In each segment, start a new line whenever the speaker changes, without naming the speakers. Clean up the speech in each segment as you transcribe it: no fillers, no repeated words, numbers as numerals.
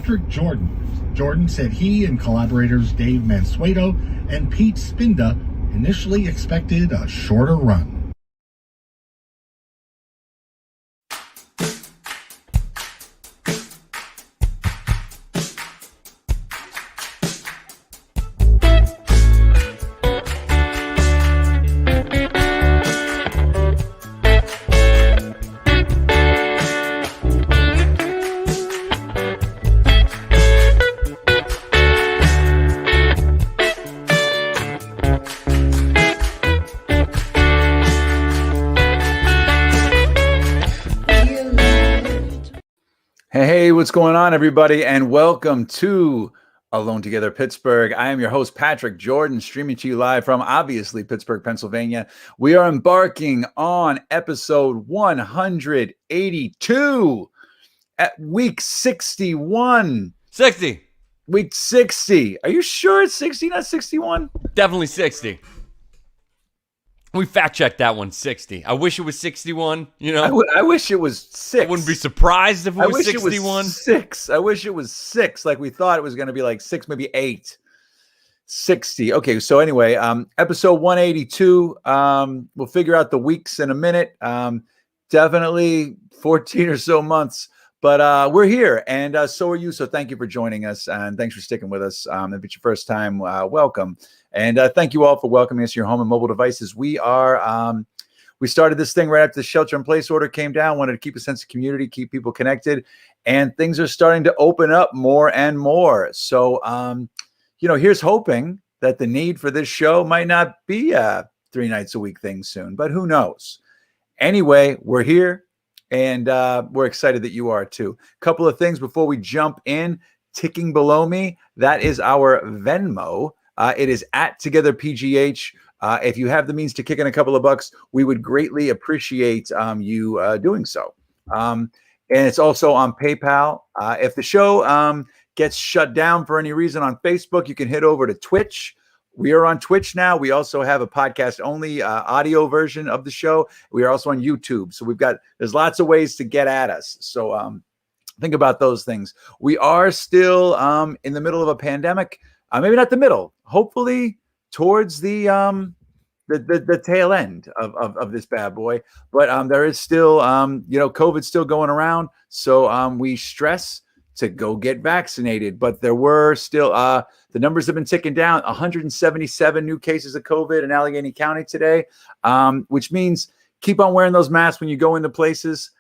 Patrick Jordan Jordan said he and collaborators Dave Mansueto and Pete Spinda initially expected a shorter run.
Hey, what's going on, everybody, and welcome to Alone Together Pittsburgh. I am your host, Patrick Jordan, streaming to you live from, obviously, Pittsburgh, Pennsylvania. We are embarking on episode 182 at week 61.
60.
Week 60. Are you sure it's 60, not 61?
Definitely 60. We fact-checked that one, 60. I wish it was 61, you know?
I wish it was 6.
I wouldn't be surprised if it was 61.
It was 6. I wish it was 6, like we thought it was going to be like 6, maybe 8. 60. Okay, so anyway, episode 182. We'll figure out the weeks in a minute. Definitely 14 or so months. But we're here, and so are you. So thank you for joining us, and thanks for sticking with us. If it's your first time, welcome. And thank you all for welcoming us to your home and mobile devices. We started this thing right after the shelter-in-place order came down, wanted to keep a sense of community, keep people connected, and things are starting to open up more and more. So, here's hoping that the need for this show might not be a 3 nights a week thing soon, but who knows? Anyway, we're here. And we're excited that you are too. Couple of things before we jump in. Ticking below me, that is our Venmo. It is at TogetherPGH. If you have the means to kick in a couple of bucks, we would greatly appreciate you doing so. And it's also on PayPal. If the show gets shut down for any reason on Facebook, you can head over to Twitch. We are on Twitch now. We also have a podcast-only audio version of the show. We are also on YouTube. So there's lots of ways to get at us. So think about those things. We are still in the middle of a pandemic. Maybe not the middle. Hopefully towards the tail end of this bad boy. But there is still, COVID still going around. So we stress to go get vaccinated. But there were still, the numbers have been ticking down. 177 new cases of COVID in Allegheny County today, which means keep on wearing those masks when you go into places.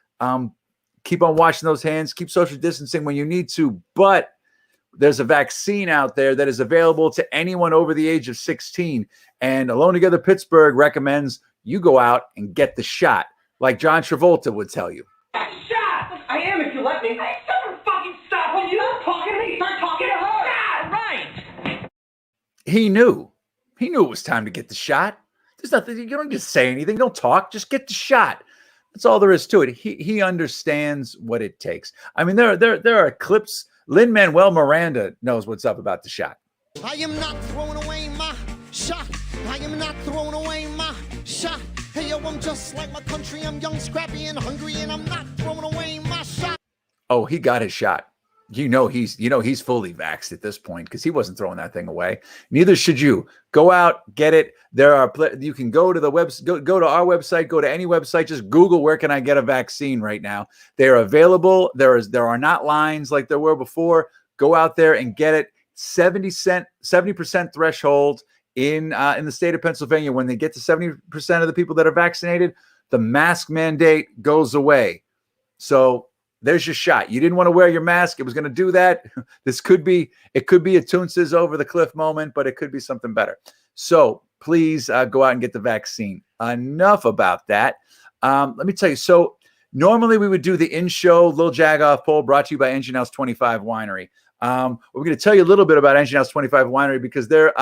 Keep on washing those hands. Keep social distancing when you need to. But there's a vaccine out there that is available to anyone over the age of 16. And Alone Together Pittsburgh recommends you go out and get the shot, like John Travolta would tell you.
Shot! I am if you let me. Hey, someone fucking stop when you start talking to me. Start talking to her. Yeah, right.
He knew it was time to get the shot. There's nothing, you don't just say anything. Don't talk. Just get the shot. That's all there is to it. He understands what it takes. I mean, there are clips. Lin-Manuel Miranda knows what's up about the shot.
I am not throwing away my shot. I am not throwing away my shot. Hey, yo, I'm just like my country. I'm young, scrappy, and hungry, and I'm not throwing away my shot.
Oh, he got his shot. He's fully vaxxed at this point because he wasn't throwing that thing away. Neither should you. Go out, get it. You can go to the go to our website, go to any website, just Google where can I get a vaccine right now. They're available. There are not lines like there were before. Go out there and get it. 70% threshold in the state of Pennsylvania. When they get to 70% of the people that are vaccinated, the mask mandate goes away. So there's your shot. You didn't want to wear your mask. It was going to do that. It could be a Toonces over the cliff moment, but it could be something better. So please go out and get the vaccine. Enough about that. Let me tell you. So normally we would do the in-show Lil Jag-Off poll brought to you by Engine House 25 Winery. We're going to tell you a little bit about Engine House 25 Winery because they're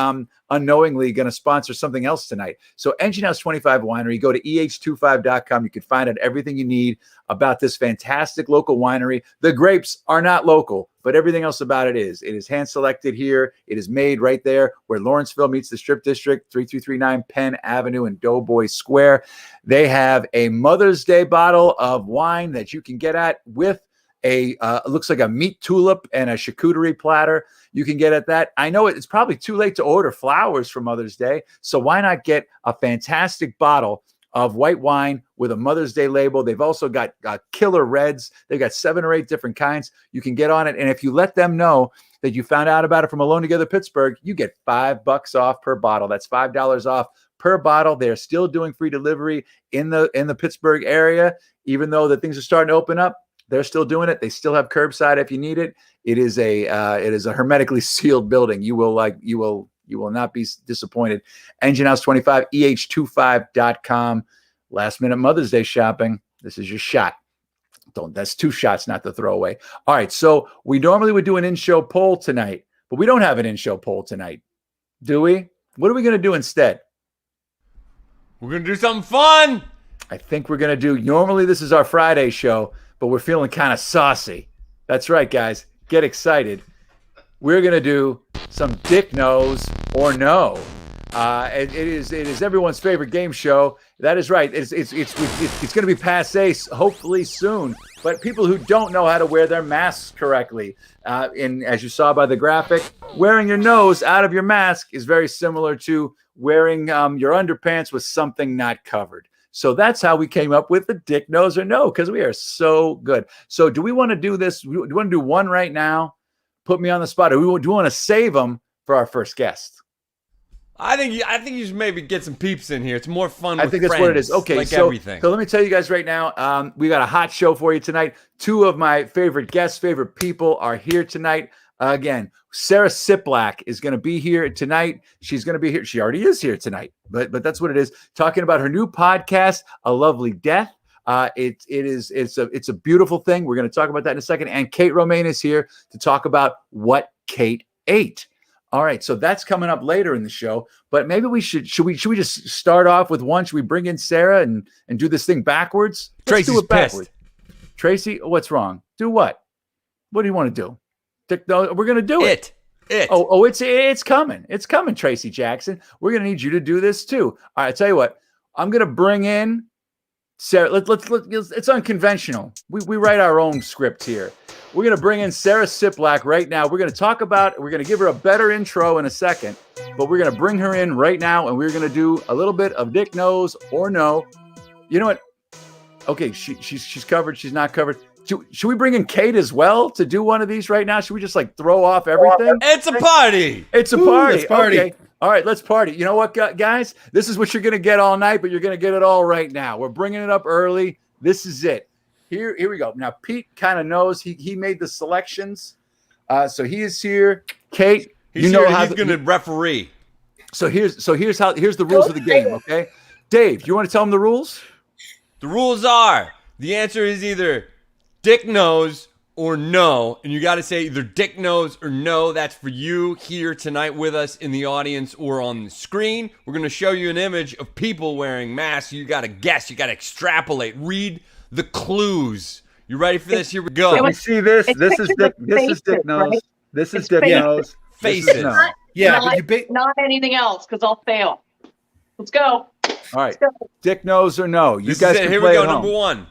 unknowingly going to sponsor something else tonight. So Engine House 25 Winery, go to eh25.com. You can find out everything you need about this fantastic local winery. The grapes are not local, but everything else about it is. It is hand-selected here. It is made right there where Lawrenceville meets the Strip District, 3339 Penn Avenue in Doughboy Square. They have a Mother's Day bottle of wine that you can get at with a looks like a meat tulip and a charcuterie platter. You can get at that. I know it's probably too late to order flowers for Mother's Day, so why not get a fantastic bottle of white wine with a Mother's Day label? They've also got killer reds. They've got 7 or 8 different kinds. You can get on it, and if you let them know that you found out about it from Alone Together Pittsburgh, you get $5 off per bottle. That's $5 off per bottle. They're still doing free delivery in the Pittsburgh area, even though the things are starting to open up. They're still doing it. They still have curbside if you need it. It is a hermetically sealed building. You will not be disappointed. Engine House 25, eh25.com. Last minute Mother's Day shopping. This is your shot. That's 2 shots not to throw away. All right. So we normally would do an in-show poll tonight, but we don't have an in-show poll tonight. Do we? What are we going to do instead?
We're going to do something fun.
I think we're going to do, normally this is our Friday show, but we're feeling kind of saucy. That's right, guys. Get excited. We're going to do some Dick Knows or No. It is everyone's favorite game show. That is right. It's going to be passe hopefully soon. But people who don't know how to wear their masks correctly, and as you saw by the graphic, wearing your nose out of your mask is very similar to wearing your underpants with something not covered. So that's how we came up with the Dick Knows or No, because we are so good. So do we want to do this? Do you want to do one right now? Put me on the spot. Or do you want to save them for our first guest?
I think you should maybe get some peeps in here. It's more fun.
I think that's what it is. Okay,
like
so
everything.
So let me tell you guys right now, we got a hot show for you tonight. 2 of my favorite guests, favorite people are here tonight. Again, Sarah Siplak is going to be here tonight. She's going to be here. She already is here tonight, but that's what it is. Talking about her new podcast, A Lovely Death. It's a beautiful thing. We're going to talk about that in a second. And Kate Romane is here to talk about what Kate ate. All right, so that's coming up later in the show. But maybe we should we just start off with one? Should we bring in Sarah and do this thing backwards? Let's
Tracy's
do it backwards.
pissed.
Tracy, what's wrong? Do what? What do you want to do? We're going to do it. Oh, it's coming. It's coming, Tracy Jackson. We're going to need you to do this too. All right, I tell you what. I'm going to bring in Sarah. It's unconventional. We write our own script here. We're going to bring in Sarah Siplak right now. We're going to give her a better intro in a second, but we're going to bring her in right now, and we're going to do a little bit of Dick Knows or No. You know what? Okay, she's covered. She's not covered. Should we bring in Kate as well to do one of these right now? Should we just throw off everything?
It's a party.
It's a party.
Let's party.
Okay. All right, let's party. You know what, guys? This is what you're going to get all night, but you're going to get it all right now. We're bringing it up early. This is it. Here we go. Now, Pete kind of knows. He made the selections. So he is here. Kate,
He's going to referee.
So here's the rules of the game, okay? Dave, you want to tell him the rules?
The rules are, the answer is either Dick Knows or No, and you got to say either Dick Knows or No. That's for you here tonight with us in the audience or on the screen. We're going to show you an image of people wearing masks. You got to guess. You got to extrapolate. Read the clues. You ready for this? Here we go.
Let me see this. This is Dick Knows.
Right?
This is Dick Knows.
Faces.
Not anything else, because I'll fail. Let's go.
All right. Dick Knows or No. You guys can
Here
play
we go.
at home.
Number 1.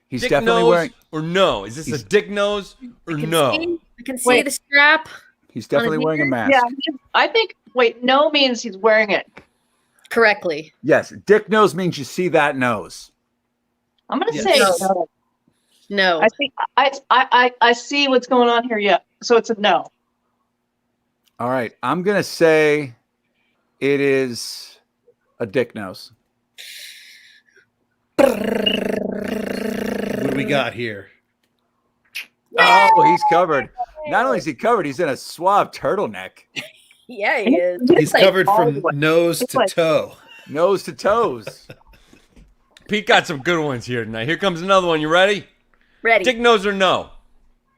He's
Dick
definitely
knows
wearing.
or no? Is this a Dick Knows or no?
I can see the strap.
He's definitely wearing a mask.
Yeah, I think. Wait, no means he's wearing it
correctly.
Yes, Dick Knows means you see that nose.
I'm going to say no.
No.
I think I see what's going on here. Yeah, so it's a no.
All right, I'm gonna say it is a Dick Knows.
What do we got here?
Oh, he's covered. Not only is he covered, he's in a suave turtleneck.
Yeah, he is.
He's covered from nose to toe.
Nose to toes.
Pete got some good ones here tonight. Here comes another one. You ready?
Ready.
Dick Knows or no?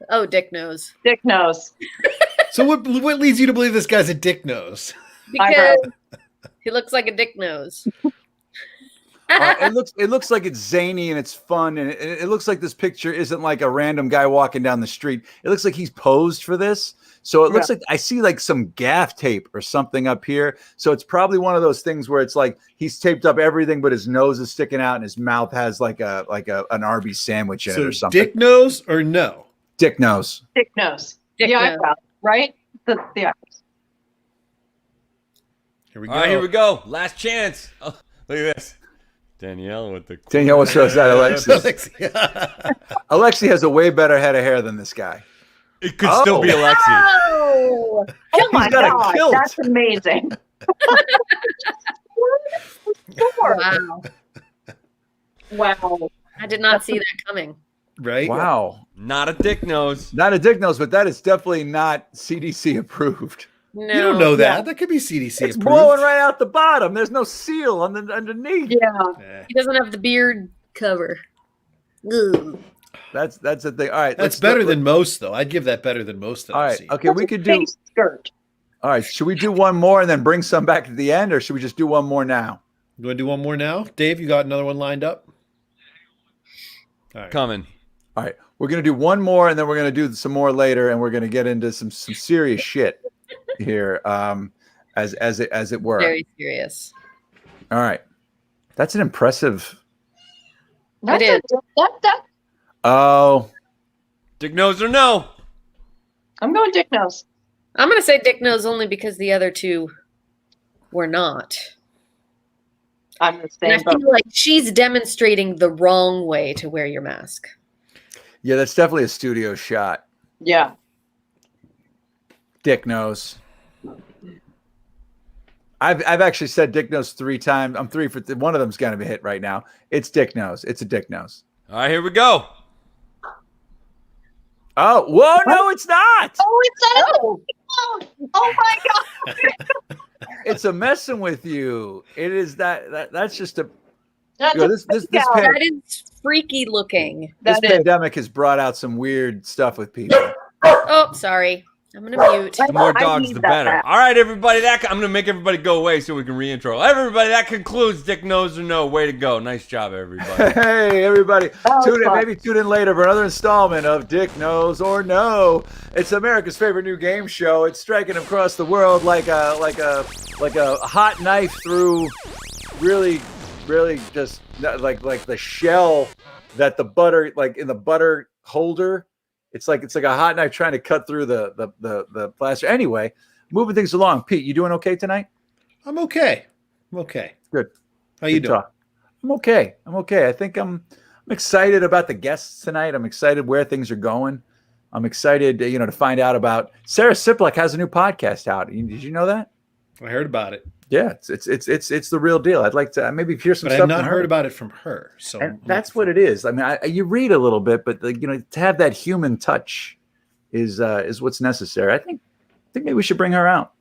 Oh, Dick knows.
Dick knows.
So what leads you to believe this guy's a Dick Nose?
Because he looks like a dick nose.
It looks like it's zany and it's fun, and it looks like this picture isn't like a random guy walking down the street. It looks like he's posed for this. So it looks like I see like some gaff tape or something up here. So it's probably one of those things where it's like he's taped up everything, but his nose is sticking out and his mouth has like an Arby's sandwich in it or something.
Dick nose or no?
Dick nose.
Dick nose.
Dick
the
nose.
eyebrow, right? The eyebrows.
Here we
All
go.
right, here we go. Last chance. Oh, look at this. Danielle with the
Danielle, what's that, Alexi?
Alexi.
Alexi has a way better head of hair than this guy.
It could still be Alexi.
Oh,
Oh my
got a
God,
kilt.
that's amazing.
wow.
Wow.
I did not see that coming.
Right?
Wow.
Not a dick nose.
Not a dick nose, but that is definitely not CDC approved.
No.
You don't know that. That could be CDC
It's
approved.
blowing right out the bottom. There's no seal on the underneath.
Yeah.
He doesn't have the beard cover. Ugh.
That's the thing. All right.
That's better than most, though. I'd give that better than most that
All
I've
right.
seen.
Okay, we could do.
Face skirt.
All right. Should we do one more and then bring some back at the end, or should we just do one more now?
You want to do one more now? Dave, you got another one lined up? All right.
Coming.
All right. We're gonna do one more, and then we're gonna do some more later, and we're gonna get into some serious shit here, as it were.
Very serious.
All right. That's an impressive.
That's
is.
that.
Oh,
Dick nose or no?
I'm going dick nose.
I'm going to say dick nose only because the other two were not.
I'm the
And
same.
I feel like she's demonstrating the wrong way to wear your mask.
yeah. That's definitely a studio shot.
Yeah.
Dick nose. I've actually said dick nose 3 times. I'm 3 for one of them's gonna be hit right now. It's dick nose. It's a dick nose.
All right, here we go.
Oh, whoa! No, it's not.
Oh, it's oh my God.
It's a messing with you. It is that's just a.
That's
You know,
a
this
That is freaky looking.
this
that is.
pandemic has brought out some weird stuff with people.
Oh, sorry. I'm going to mute.
The more
I
dogs,
need
the
that
better.
back.
All right, everybody. I'm gonna make everybody go away so we can reintro. Everybody, that concludes Dick Nose or No. Way to go! Nice job, everybody.
Hey, everybody!
was
Tune in,
fun.
maybe tune in later for another installment of Dick Knows or No. It's America's favorite new game show. It's striking across the world like a hot knife through really just like the shell that the butter like in the butter holder. It's like a hot knife trying to cut through the plaster. Anyway, moving things along. Pete, you doing okay tonight?
I'm okay. I'm okay.
Good.
How you
Good
doing?
talk. I'm okay. I think I'm excited about the guests tonight. I'm excited where things are going. I'm excited, to find out about Sarah Siplak has a new podcast out. Did you know that?
I heard about it,
Yeah, it's the real deal. I'd like to maybe hear some
but
stuff.
I've not
from
heard
her.
about it from her. So
And that's what it is. I mean, you read a little bit, but to have that human touch is what's necessary. I think maybe we should bring her out.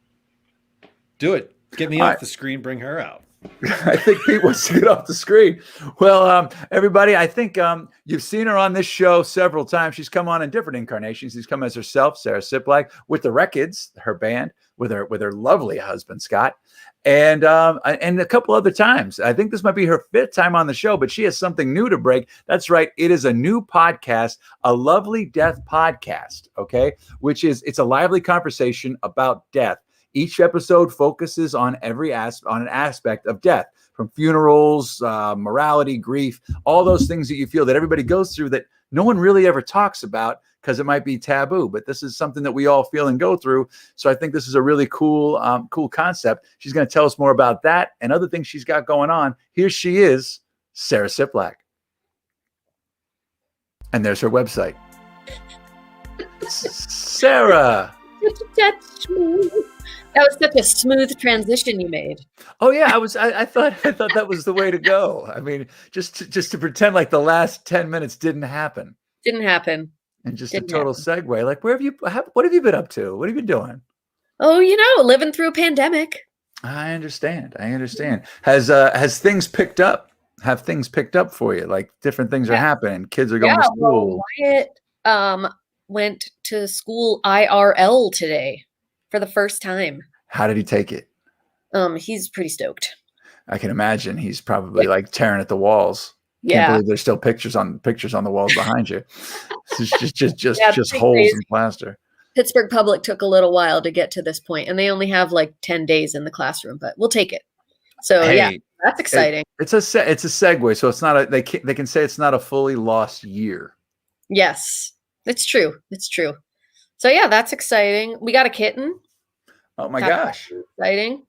Do it. Get me
All
off
right.
the screen. Bring her out.
I think Pete wants to get off the screen. Well, everybody, I think you've seen her on this show several times. She's come on in different incarnations. She's come as herself, Sarah Siplak, with the Records, her band, with her lovely husband Scott, and a couple other times. I think this might be her 5th time on the show, but she has something new to break. That's right. It is a new podcast, a Lovely Death podcast. Okay, it's a lively conversation about death. Each episode focuses on an aspect of death, from funerals, morality, grief, all those things that you feel that everybody goes through that no one really ever talks about because it might be taboo. But this is something that we all feel and go through. So I think this is a really cool concept. She's going to tell us more about that and other things she's got going on. Here she is, Sarah Siplak. And there's her website. Sarah.
That was such a smooth transition you made.
Oh yeah, I thought that was the way to go. I mean, just to pretend like the last 10 minutes didn't happen,
Didn't happen.
and just
Didn't
a total segue. Like, what have you been up to? What have you been doing?
Oh, living through a pandemic.
I understand. Has things picked up? Have things picked up for you? Like different things are happening. Kids are going to school.
Wyatt went to school IRL today for the first time.
How did he take it?
He's pretty stoked.
I can imagine he's probably like tearing at the walls. Can't
Yeah.
believe there's still pictures on the walls behind you. It's just
Yeah,
just
pretty
holes
crazy.
in plaster.
Pittsburgh Public took a little while to get to this point, and they only have like 10 days in the classroom, but we'll take it. So yeah,
Hey,
that's exciting.
it's a segue, so it's not a they can say it's not a fully lost year.
Yes, it's true. It's true. So yeah, that's exciting. We got a kitten.
Oh my
That's
gosh.
exciting.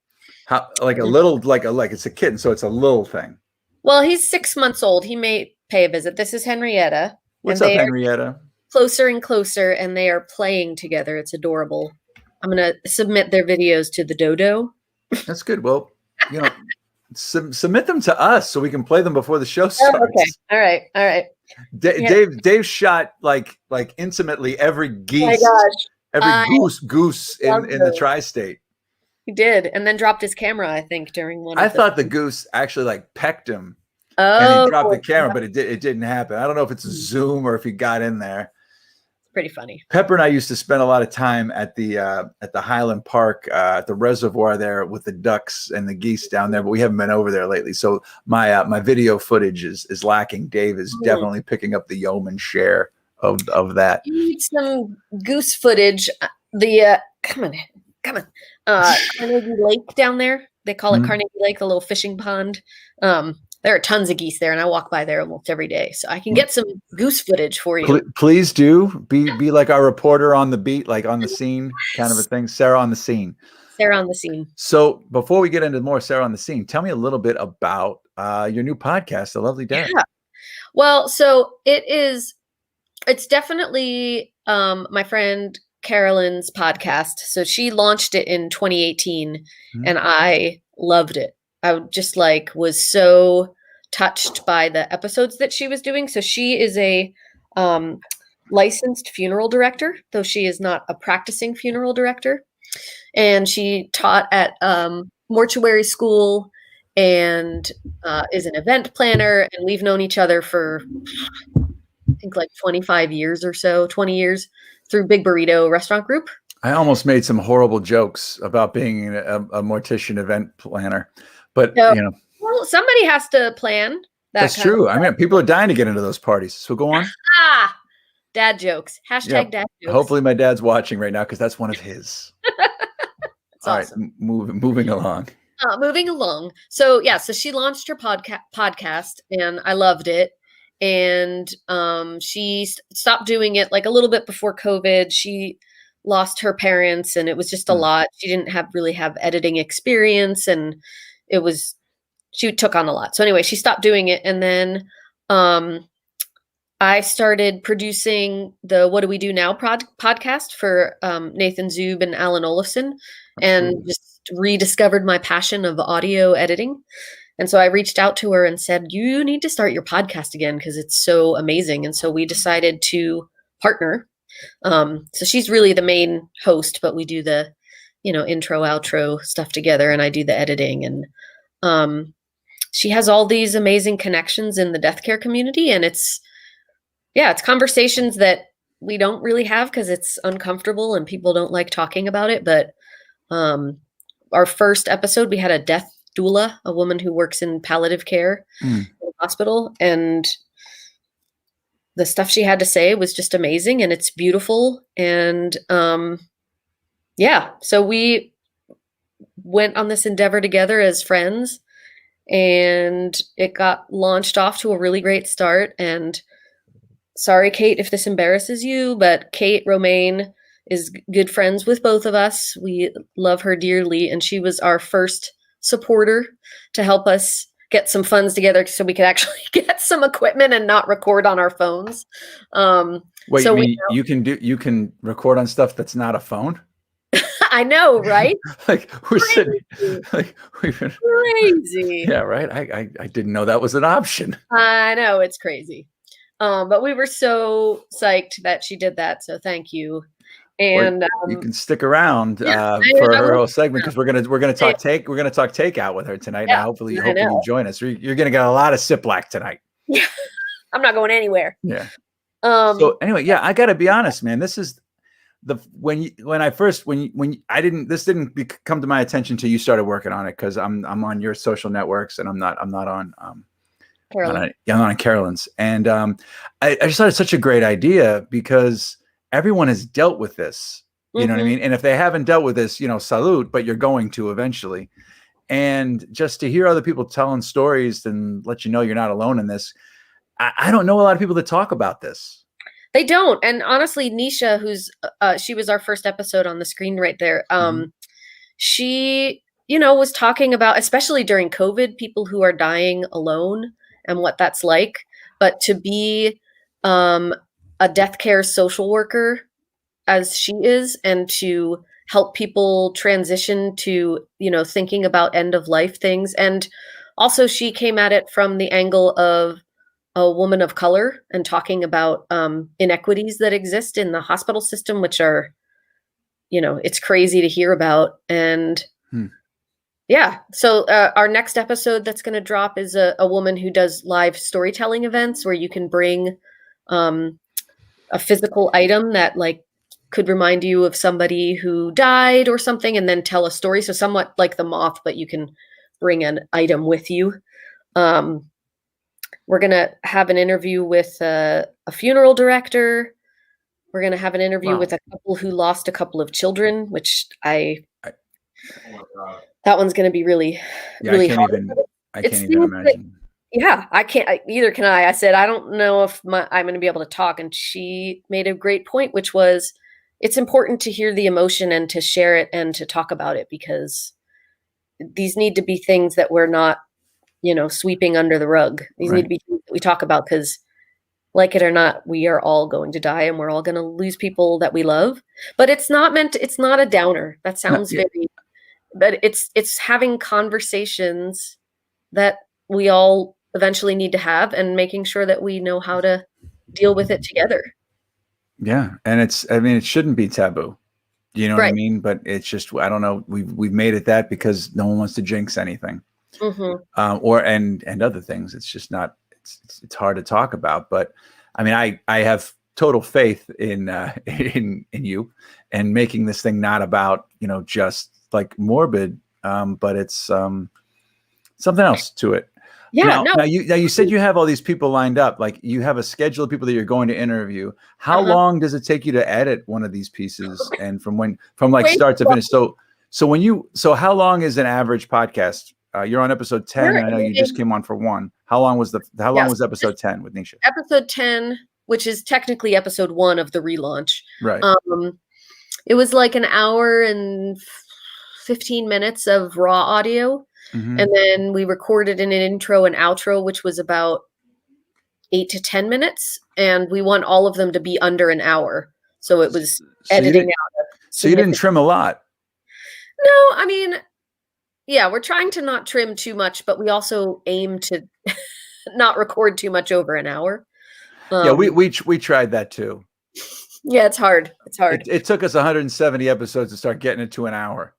How like a little like it's a kitten, so it's a little thing.
Well, he's 6 months old. He may pay a visit. This is Henrietta.
What's
and
up,
they are
Henrietta?
closer and closer, and they are playing together. It's adorable. I'm gonna submit their videos to the dodo.
That's good. Well, you know, submit them to us so we can play them before the show starts.
Oh, okay. All right. All right. Yeah.
Dave shot like intimately every geese,
Oh my gosh.
every goose in
love
the
those.
tri-state.
He did, and then dropped his camera, I think, during one.
I
of
thought the goose actually like pecked him,
Oh,
and he dropped the camera, but it didn't happen. I don't know if it's a Zoom or if he got in there.
It's pretty funny.
Pepper and I used to spend a lot of time at the Highland Park, at the reservoir there with the ducks and the geese down there, but we haven't been over there lately. So my video footage is lacking. Dave is definitely picking up the yeoman share of that.
You need some goose footage. Come on. Carnegie Lake down there. They call it Carnegie Lake, the little fishing pond. There are tons of geese there, and I walk by there almost every day, so I can get some goose footage for you.
Please do be like our reporter on the beat, like on the scene, kind of a thing. Sarah on the scene.
Sarah on the scene.
So before we get into more Sarah on the scene, tell me a little bit about your new podcast, The Lovely Dad.
Yeah. Well, so it's definitely my friend Carolyn's podcast. So she launched it in 2018 and I loved it. I just was so touched by the episodes that she was doing. So she is a licensed funeral director, though she is not a practicing funeral director. And she taught at mortuary school and is an event planner. And we've known each other for, I think, 25 years or so, 20 years through Big Burrito Restaurant Group.
I almost made some horrible jokes about being a mortician event planner, but
well, somebody has to plan.
That's true. I mean, people are dying to get into those parties. So go on.
Dad jokes. Hashtag dad jokes.
Hopefully my dad's watching right now because that's one of his. All
awesome.
right, moving along.
Moving along. So so she launched her podcast and I loved it. And she stopped doing it a little bit before COVID. She lost her parents and it was just a lot. She didn't really have editing experience and she took on a lot. So anyway, she stopped doing it. And then I started producing the What Do We Do Now podcast for Nathan Zub and Alan Olafson and just rediscovered my passion of audio editing. And so I reached out to her and said, you need to start your podcast again because it's so amazing. And so we decided to partner. So she's really the main host, but we do the, intro, outro stuff together and I do the editing. And she has all these amazing connections in the death care community. And it's conversations that we don't really have because it's uncomfortable and people don't like talking about it. But our first episode, we had a death doula, a woman who works in palliative care in the hospital. And the stuff she had to say was just amazing and it's beautiful. And so we went on this endeavor together as friends and it got launched off to a really great start. And sorry, Kate, if this embarrasses you, but Kate Romane is good friends with both of us. We love her dearly. And she was our first supporter to help us get some funds together so we could actually get some equipment and not record on our phones.
Wait, so you can record on stuff that's not a phone?
I know, right?
We're sitting we've been
crazy.
Yeah, right. I didn't know that was an option.
I know, it's crazy. But we were so psyched that she did that. So thank you. And
you can stick around for her whole segment because we're gonna talk takeout with her tonight. Now, hopefully you join us. You're gonna get a lot of Siplak tonight.
Yeah, I'm not going anywhere.
Yeah. So anyway, I got to be honest, man. This is when I didn't, this didn't come to my attention till you started working on it, because I'm on your social networks and I'm not on
Carolyn.
I'm not on Carolyn's, and I just thought it's such a great idea because everyone has dealt with this. You know what I mean? And if they haven't dealt with this, salute, but you're going to eventually. And just to hear other people telling stories and let you know you're not alone in this. I don't know a lot of people that talk about this.
They don't. And honestly, Nisha, who's she was our first episode on the screen right there. She, was talking about, especially during COVID, people who are dying alone and what that's like. But to be a death care social worker, as she is, and to help people transition to, thinking about end of life things. And also she came at it from the angle of a woman of color and talking about inequities that exist in the hospital system, which are, it's crazy to hear about. And yeah, so our next episode that's going to drop is a woman who does live storytelling events where you can bring a physical item that could remind you of somebody who died or something, and then tell a story. So somewhat like the moth, but you can bring an item with you. We're going to have an interview with a funeral director. We're going to have an interview with a couple who lost a couple of children, which that one's going to be really hard.
I can't even imagine.
I can't, either can I. I said, I don't know if I'm going to be able to talk. And she made a great point, which was, it's important to hear the emotion and to share it and to talk about it, because these need to be things that we're not, sweeping under the rug. These need to be things that we talk about, because like it or not, we are all going to die and we're all going to lose people that we love. But it's not a downer. That sounds but it's having conversations that we all eventually need to have, and making sure that we know how to deal with it together.
Yeah. And it shouldn't be taboo. You know what I mean? But it's just, I don't know. We've made it that because no one wants to jinx anything. And other things. It's just not, it's hard to talk about. But I mean, I have total faith in you and making this thing not about, just like morbid, but it's something else to it.
Yeah.
Now you said you have all these people lined up, like you have a schedule of people that you're going to interview. How long does it take you to edit one of these pieces, and from start to finish? So how long is an average podcast? You're on episode 10, and I know you just came on for one. How long was was episode 10 with Nisha?
Episode 10, which is technically episode 1 of the relaunch.
Right.
It was like an hour and 15 minutes of raw audio. And then we recorded an intro and outro, which was about 8 to 10 minutes. And we want all of them to be under an hour. So it was editing out.
So you didn't trim a lot?
No, I mean, yeah, we're trying to not trim too much, but we also aim to not record too much over an hour.
Yeah, we tried that too.
Yeah, it's hard.
It took us 170 episodes to start getting it to an hour.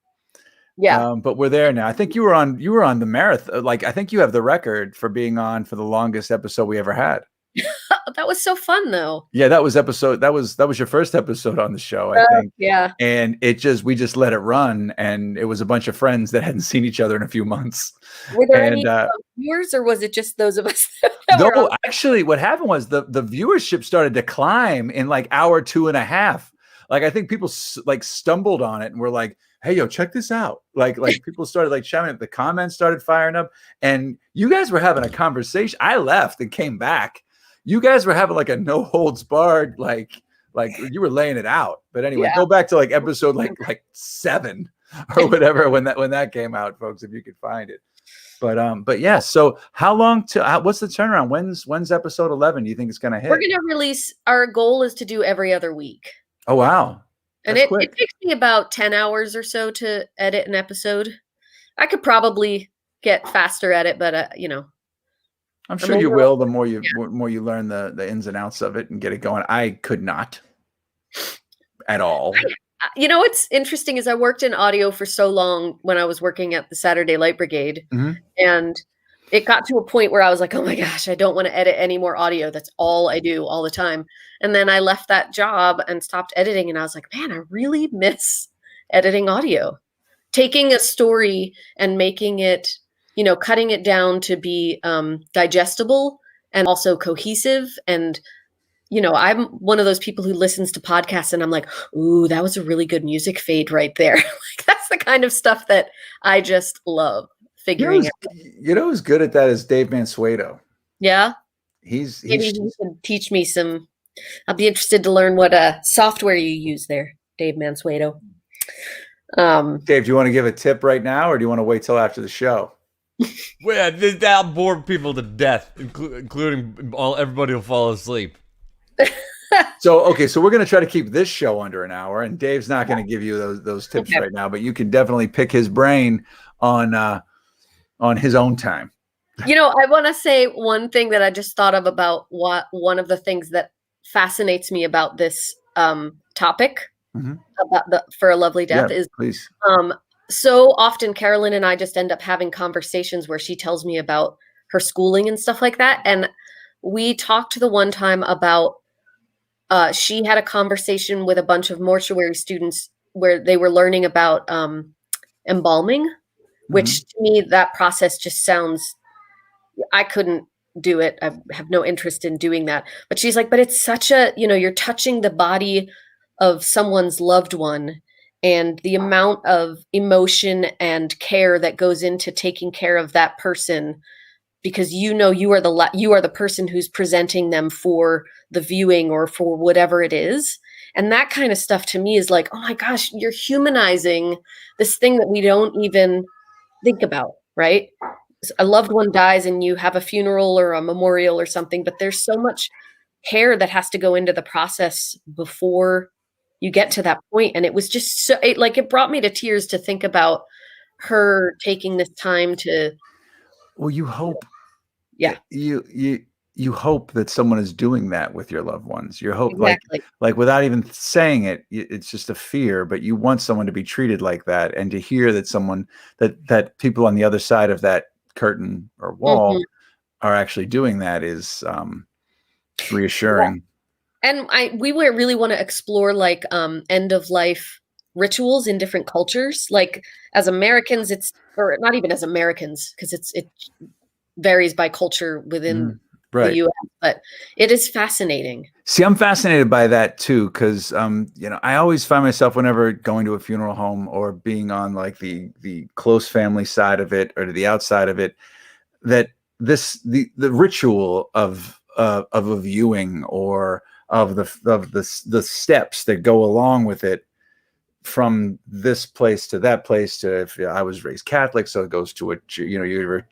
Yeah.
But we're there now. I think you were on the marathon. I think you have the record for being on for the longest episode we ever had.
That was so fun though.
Yeah, that was your first episode on the show, I think.
Yeah.
And we just let it run, and it was a bunch of friends that hadn't seen each other in a few months.
Were there any viewers, or was it just those of us?
No, actually what happened was the viewership started to climb in hour 2.5. I think people stumbled on it and were like, hey, yo, check this out. People started shouting, the comments started firing up, and you guys were having a conversation. I left and came back. You guys were having a no holds barred, you were laying it out. But anyway, go back to episode 7 or whatever when that came out, folks, if you could find it. But yeah. So how long what's the turnaround? When's episode 11? Do you think it's going to hit?
We're going to release. Our goal is to do every other week.
Oh wow!
And it takes me about 10 hours or so to edit an episode. I could probably get faster at it, but
I'm sure you will. The more you learn the ins and outs of it and get it going. I could not at all.
What's interesting is I worked in audio for so long when I was working at the Saturday Light Brigade, and it got to a point where I was like, oh my gosh, I don't want to edit any more audio. That's all I do all the time. And then I left that job and stopped editing. And I was like, man, I really miss editing audio. Taking a story and making it, cutting it down to be digestible and also cohesive. And, I'm one of those people who listens to podcasts and I'm like, ooh, that was a really good music fade right there. Like, that's the kind of stuff that I just love figuring out.
Who's good at that is Dave Mansueto.
Yeah.
Maybe
he can teach me some. I'll be interested to learn what software you use there, Dave Mansueto.
Dave, do you want to give a tip right now, or do you want to wait till after the show?
Well, that'll bore people to death, including everybody will fall asleep.
So we're going to try to keep this show under an hour, and Dave's not going to give you those tips right now, but you can definitely pick his brain on his own time.
I want to say one thing that I just thought of about one of the things that fascinates me about this topic about For a Lovely Death is
please.
So often Carolyn and I just end up having conversations where she tells me about her schooling and stuff like that. And we talked the one time about she had a conversation with a bunch of mortuary students where they were learning about embalming, which to me, that process just sounds, I couldn't do it. I have no interest in doing that. But she's like, but it's such a, you're touching the body of someone's loved one, and the amount of emotion and care that goes into taking care of that person, because you are the person who's presenting them for the viewing or for whatever it is. And that kind of stuff to me is like, oh my gosh, you're humanizing this thing that we don't even think about, right? A loved one dies and you have a funeral or a memorial or something, but there's so much care that has to go into the process before you get to that point. And it was just it brought me to tears to think about her taking this time to.
Well, you hope.
Yeah.
You hope that someone is doing that with your loved ones. You hope
exactly.
like without even saying it, it's just a fear, but you want someone to be treated like that, and to hear that someone that people on the other side of that curtain or wall are actually doing that is reassuring.
Yeah. And we really want to explore like end of life rituals in different cultures. Like as Americans, or not even as Americans, because it varies by culture within the U.S., but it is fascinating.
See, I'm fascinated by that too, because I always find myself, whenever going to a funeral home or being on like the close family side of it or to the outside of it, that the ritual of a viewing or of the steps that go along with it, from this place to that place, to, if I was raised Catholic, so it goes to you're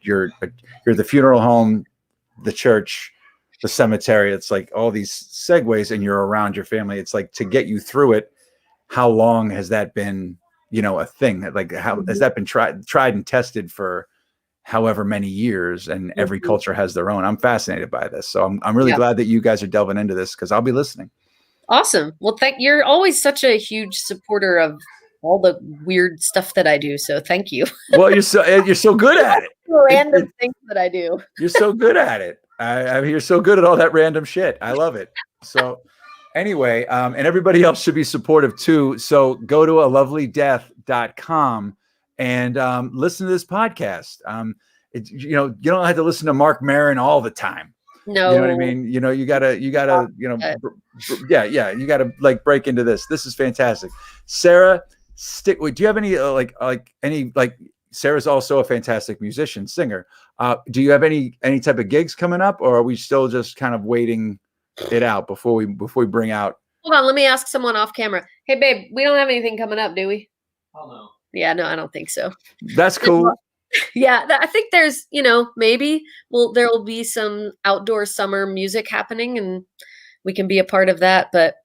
the funeral home, the church, the cemetery. It's like all these segues, and you're around your family. It's like, to get you through it, how long has that been, a thing? Like, how has that been tried and tested for however many years? And every culture has their own. I'm fascinated by this. So I'm really glad that you guys are delving into this, because I'll be listening. Awesome.
Well, you're always such a huge supporter of all the weird stuff that I do. So thank you.
Well, you're so good at it.
Random things that I do.
You're so good at it. I mean, you're so good at all that random shit. I love it. So anyway, and everybody else should be supportive too. So go to alovelydeath.com and listen to this podcast. You don't have to listen to Mark Maron all the time.
No,
you know what I mean? You gotta, you gotta like break into this. This is fantastic. Sarah, do you have any Sarah's also a fantastic musician, singer. Do you have any type of gigs coming up, or are we still just kind of waiting it out before we bring out?
Hold on, let me ask someone off camera. Hey babe, we don't have anything coming up, do we?
Oh no.
Yeah, no, I don't think so.
That's cool.
Yeah, I think there's, maybe there will be some outdoor summer music happening, and we can be a part of that. But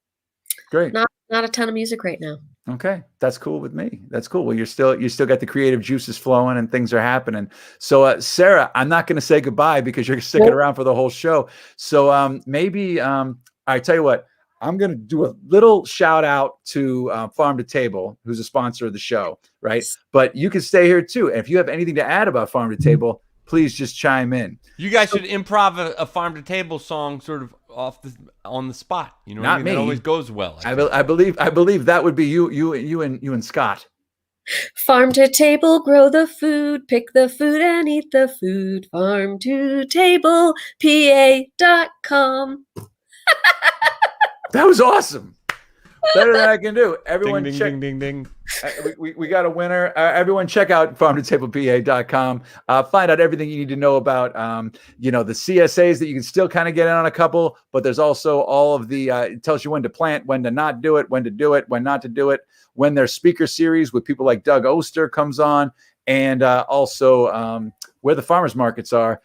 great,
not a ton of music right now.
Okay, that's cool with me. That's cool. Well, you still got the creative juices flowing and things are happening. So, Sarah, I'm not going to say goodbye because you're sticking around for the whole show. So maybe I tell you what. I'm going to do a little shout out to Farm to Table, who's a sponsor of the show, right? But you can stay here too. And if you have anything to add about Farm to Table, please just chime in.
You guys should improv a farm to table song sort of on the spot. You know what I mean?
Not me.
That always goes well.
I believe that would be you and Scott.
Farm to table, grow the food, pick the food and eat the food. Farm to table, PA.com.
That was awesome. Better than I can do. Everyone
Ding,
check.
ding, ding, ding.
We got a winner. Everyone check out farmtotablepa.com. Find out everything you need to know about, the CSAs that you can still kind of get in on a couple, but there's also all of the, it tells you when to plant, when to not do it, when to do it, when not to do it, when their speaker series with people like Doug Oster comes on, and also where the farmers markets are.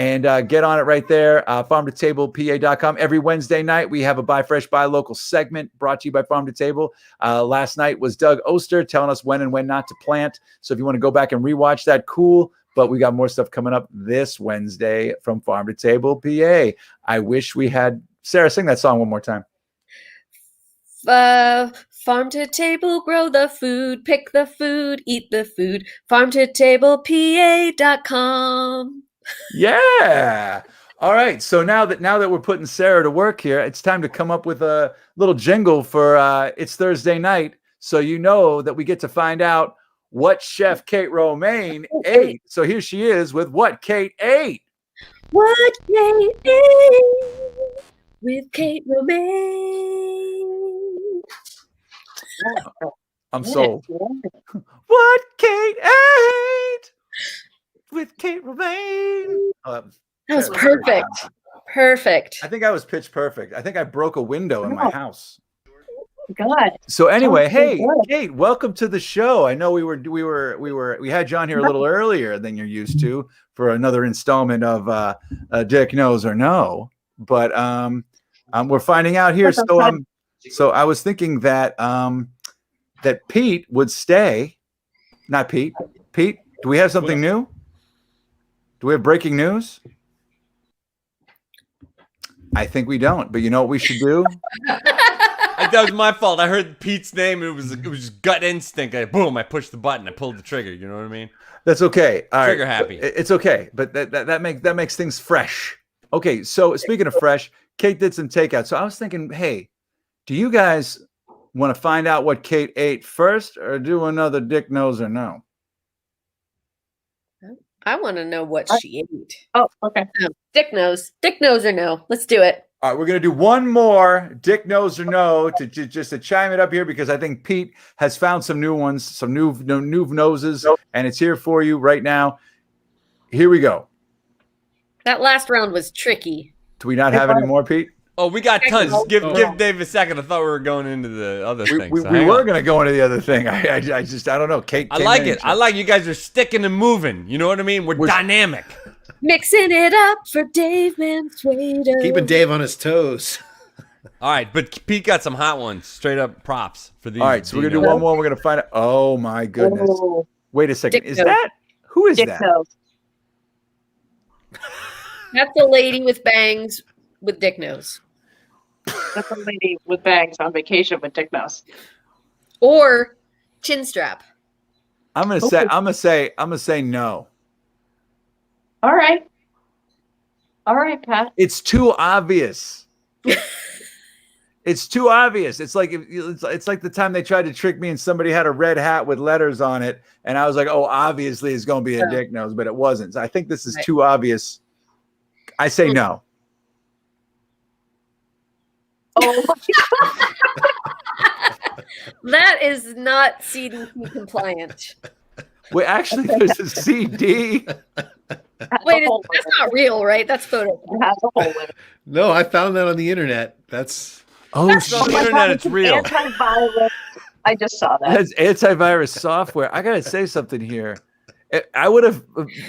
And get on it right there, farmtotablepa.com. Every Wednesday night, we have a Buy Fresh, Buy Local segment brought to you by Farm to Table. Last night was Doug Oster telling us when and when not to plant. So if you want to go back and rewatch that, cool. But we got more stuff coming up this Wednesday from Farm to Table, PA. I wish we had Sarah sing that song one more time.
Farm to table, grow the food, pick the food, eat the food. Farm to table, PA.com.
Yeah. All right. So now that we're putting Sarah to work here, it's time to come up with a little jingle for It's Thursday Night. So you know that we get to find out what Chef Kate Romane ate. So here she is with what Kate ate.
What Kate ate with Kate Romane.
I'm sold. What Kate ate with Kate Romane.
That was perfect. Perfect.
I think I was pitch perfect. I think I broke a window in my house.
God.
So anyway,
Oh,
hey,
good.
Kate, welcome to the show. I know we had you on here a little earlier than you're used to for another installment of Dick Knows or No, but we're finding out here. So I was thinking that that Pete would stay. Not Pete. Pete, do we have something new? Do we have breaking news? I think we don't. But you know what we should do?
That was my fault. I heard Pete's name. It was just gut instinct. Boom! I pushed the button. I pulled the trigger. You know what I mean?
That's okay. All
Trigger
right.
happy.
It's okay. But that makes things fresh. Okay. So speaking of fresh, Kate did some takeout. So I was thinking, hey, do you guys want to find out what Kate ate first, or do another Dick Knows or No?
I want to know what she ate.
Oh, okay.
Dick knows. Dick knows or no. Let's do it.
All right, we're gonna do one more Dick Knows or No to just to chime it up here, because I think Pete has found some new ones, some new noses, and it's here for you right now. Here we go.
That last round was tricky.
Do we not have any more, Pete?
Oh, we got tons. Give Dave a second. I thought we were going into the other thing.
We
so
were going to go into the other thing. I don't know. Kate,
I like it. I like you guys are sticking and moving. You know what I mean? We're dynamic.
Mixing it up for Dave Mansueto.
Keeping Dave on his toes.
All right, but Pete got some hot ones. Straight up props for these.
All right, so we're going to do one more. We're going to find out. Oh, my goodness.
Oh,
Wait a second.
Dick
Is
knows.
that? Who is
Dick
that?
knows.
That's the lady with bangs with Dick nose.
That's a lady with bangs on vacation with Dick knows.
Or chin strap.
I'm going to say no.
All right. All right, Pat.
It's too obvious. It's too obvious. It's like the time they tried to trick me and somebody had a red hat with letters on it, and I was like, "Oh, obviously it's going to be a Dick Nose," but it wasn't. So I think this is too obvious. I say no.
Oh,
That is not CDC compliant.
Wait, actually, there's a CD.
Wait, that's not real, right? That's photo.
it has a hole in it.
No, I found that on the internet. That's
Oh,
It's on the internet. It's real.
Antivirus. I just saw that.
that's antivirus software. I gotta say something here. I would have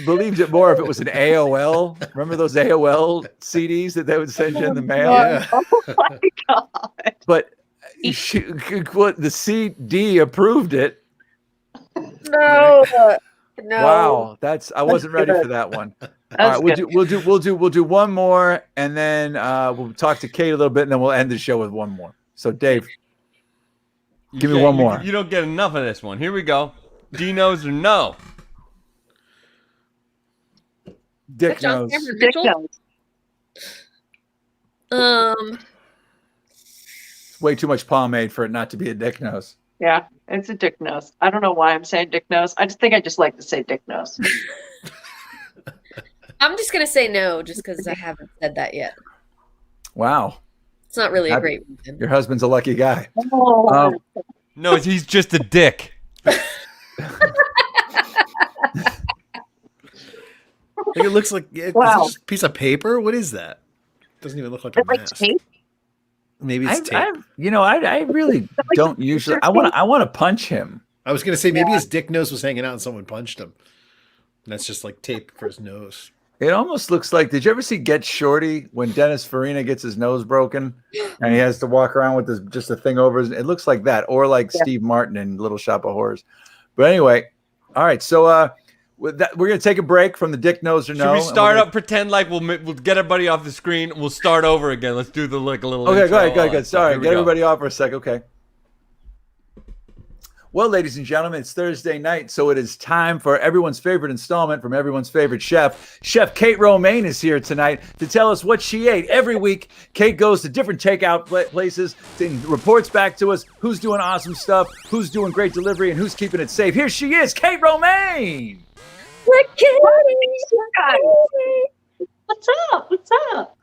believed it more if it was an AOL. Remember those AOL CDs that they would send you in the mail?
Yeah.
Oh my god.
But the CD approved it.
No. No.
Wow, I wasn't ready for that one. All right, we'll do one more, and then we'll talk to Kate a little bit, and then we'll end the show with one more. So, Dave, give me one more.
You don't get enough of this one. Here we go. D knows or no?
Dick
John
knows.
Cameron
Dick
Mitchell.
knows.
Way too much pomade for it not to be a dick nose.
Yeah, it's a dick nose. I don't know why I'm saying dick nose. I just think I just like to say dick nose.
I'm just gonna say no, just because I haven't said that yet.
Wow.
It's not really a
That-
great reason.
Your husband's a lucky guy.
Oh,
No, he's just a dick.
Like it looks like it's
Wow.
just a piece of paper. What is that? Doesn't even look like a
it's like
mask.
tape.
Maybe it's tape.
I really don't usually. I want to punch him.
I was gonna say maybe his dick nose was hanging out and someone punched him. And that's just like tape for his nose.
It almost looks like. Did you ever see Get Shorty when Dennis Farina gets his nose broken and he has to walk around with this just a thing over his? It looks like that, or like Steve Martin in Little Shop of Horrors. But anyway, all right. So with that, we're gonna take a break from the dick nose or no.
Should we
and
start
we're
up? Pretend like we'll get everybody off the screen. We'll start over again. Let's do the like a little.
Okay,
intro,
go ahead.
all that stuff.
Sorry,
Here we
get
go.
everybody off for a sec. Okay. Well, ladies and gentlemen, it's Thursday night, so it is time for everyone's favorite installment from everyone's favorite chef. Chef Kate Romane is here tonight to tell us what she ate. Every week, Kate goes to different takeout places and reports back to us who's doing awesome stuff, who's doing great delivery, and who's keeping it safe. Here she is, Kate Romane.
What's up? What's up?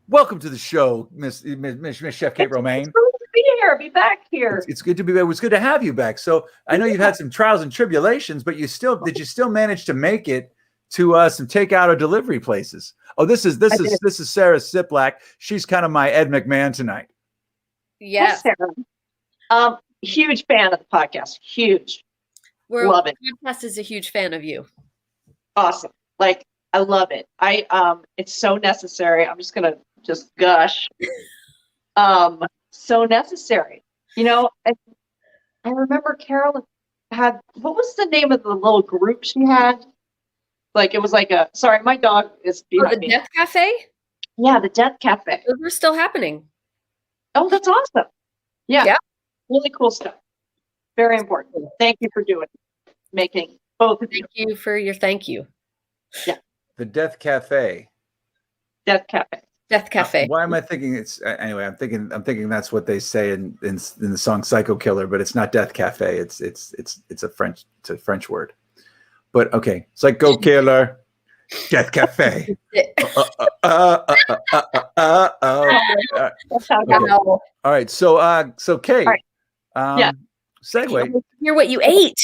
Welcome to the show, Miss Chef Kate Romane.
It's good to be here. Be back here.
It's good to be back. It was good to have you back. So I know you've had some trials and tribulations, but did you still manage to make it to some takeout or delivery places? Oh, this is Sarah Siplak. She's kind of my Ed McMahon tonight.
Yes,
Sarah. Huge fan of the podcast. Huge. Love it.
Podcast is a huge fan of you.
Awesome. Like, I love it. It's so necessary. I'm just gonna gush. So necessary. You know, I remember Carolyn had, what was the name of the little group she had? Like, it was like sorry, my dog is behind
the
me.
Death Cafe?
Yeah, the Death Cafe.
Those are still happening.
Oh, that's awesome. Yeah.
Yeah.
Really cool stuff. Very important. Thank you for making both of you.
Thank you for your thank you.
The Death Cafe.
Death Cafe.
Death Cafe.
Why am I thinking it's anyway? I'm thinking that's what they say in the song "Psycho Killer," but it's not Death Cafe. It's a French word. But okay, Psycho Killer, Death Cafe.
That's how
Okay. All right, so Kate,
All right. Yeah.
segue.
Hear what you ate.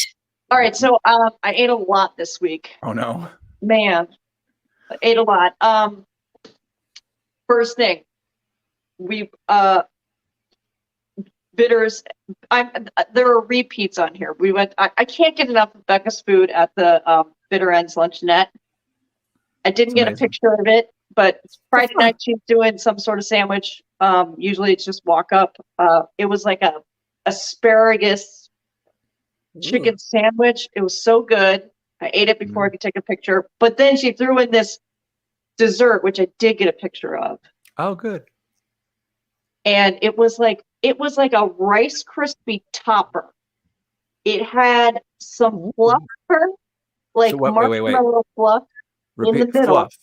All right, so I ate a lot this week.
Oh no.
Man, I ate a lot. First thing, we bitters. There are repeats on here. We went. I can't get enough of Becca's food at the Bitter Ends Luncheonette. I didn't get
amazing.
a picture of it, but Friday night she's doing some sort of sandwich. Usually it's just walk up. It was like a asparagus chicken sandwich. It was so good. I ate it before I could take a picture. But then she threw in this dessert, which I did get a picture of.
Oh, good.
And it was like a Rice Krispie topper. It had some fluffer, like
So wait.
marshmallow fluff in the
Repeat
middle.
fluff.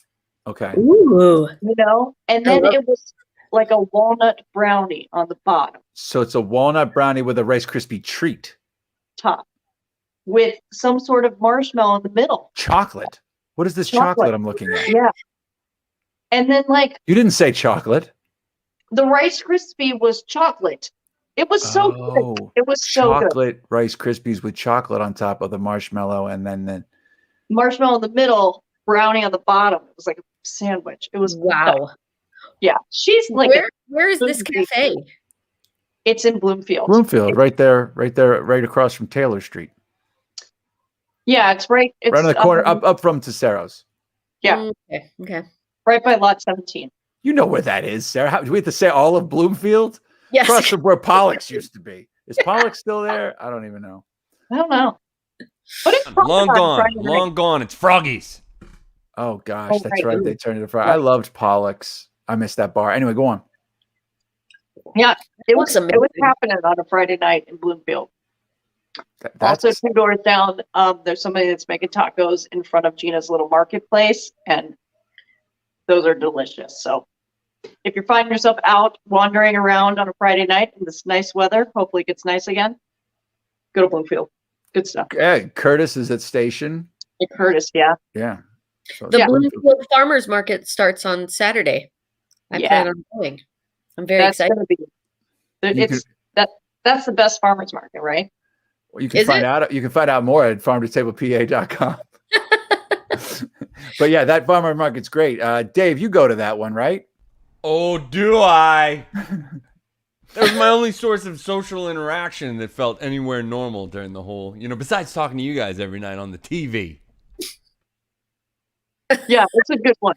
Okay.
Ooh.
You know, and then it was like a walnut brownie on the bottom
So it's a walnut brownie with a Rice Krispie treat.
top with some sort of marshmallow in the middle.
Chocolate. What is this chocolate I'm looking at?
Yeah. And then like
You didn't say chocolate.
the Rice Krispie was chocolate. It was so good. It was so good.
Chocolate Rice Krispies with chocolate on top of the marshmallow, and then
Marshmallow in the middle, brownie on the bottom. It was like a sandwich. It was
Wow.
Yeah. She's like
Where is this cafe?
It's in Bloomfield.
Bloomfield, right there, right across from Taylor Street,
Yeah, it's right. It's
right on the corner, up from Teseros.
Yeah.
Okay.
Right by lot 17.
You know where that is, Sarah. Do we have to say all of Bloomfield?
Yes.
Across from where Pollock's used to be. Is Pollock still there? I don't even know.
I don't know. But it's
Long
on
gone.
Friday night.
Long gone. It's Froggies.
Oh gosh,
Oh,
that's
right.
right. They turned it around. I loved Pollock's. I missed that bar. Anyway, go on.
Yeah, it was
Looks
it was
amazing.
happening on a Friday night in Bloomfield.
That's
Also, 2 doors down, there's somebody that's making tacos in front of Gina's little marketplace, and those are delicious. So if you're finding yourself out wandering around on a Friday night in this nice weather, hopefully it gets nice again, go to Bloomfield. Good stuff.
Hey, Curtis is at Station.
Curtis, yeah.
Yeah. So
The
Yeah.
Bloomfield Farmers Market starts on Saturday. I
Yeah.
plan on going. I'm very
That's
excited.
gonna be. That's the best farmers market, right?
you can
Is
find
it?
out. You can find out more at farmtotablepa.com. But yeah, that farmer market's great. Dave, you go to that one, right?
Oh, do I? That was my only source of social interaction that felt anywhere normal during the whole, besides talking to you guys every night on the TV.
Yeah, it's a good one.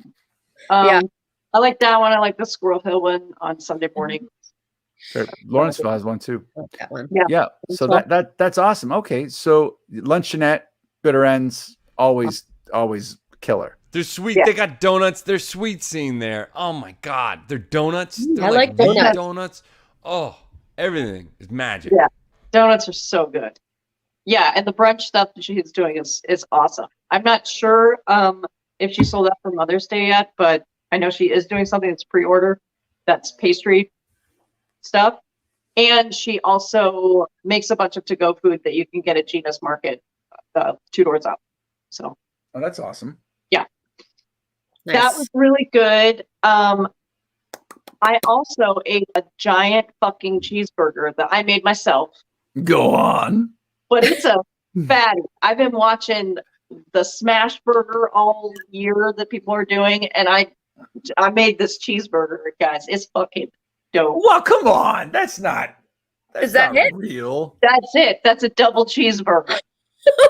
Yeah.
I like that one. I like the Squirrel Hill one on Sunday morning.
Lawrenceville has one too.
That one.
Yeah.
Yeah. So
Well-
that's awesome. Okay. So luncheonette, bitter ends, always killer.
They're sweet.
Yeah.
They got donuts. They're sweet scene there. Oh my God. They're donuts. They're
I like
wheat
donuts.
donuts. Oh, everything is magic.
Yeah. Donuts are so good. Yeah, and the brunch stuff that she's doing is awesome. I'm not sure if she sold out for Mother's Day yet, but I know she is doing something that's pre-order. That's pastry stuff. And she also makes a bunch of to-go food that you can get at Gina's Market 2 doors up. So
Oh, that's awesome.
Nice.
that was really good. I also ate a giant fucking cheeseburger that I made myself,
Go on.
but it's a fatty. I've been watching the smash burger all year that people are doing, and I made this cheeseburger, guys. It's fucking dope.
Well, come on. That's not
Is that
not
it?
real.
That's it. That's a double cheeseburger.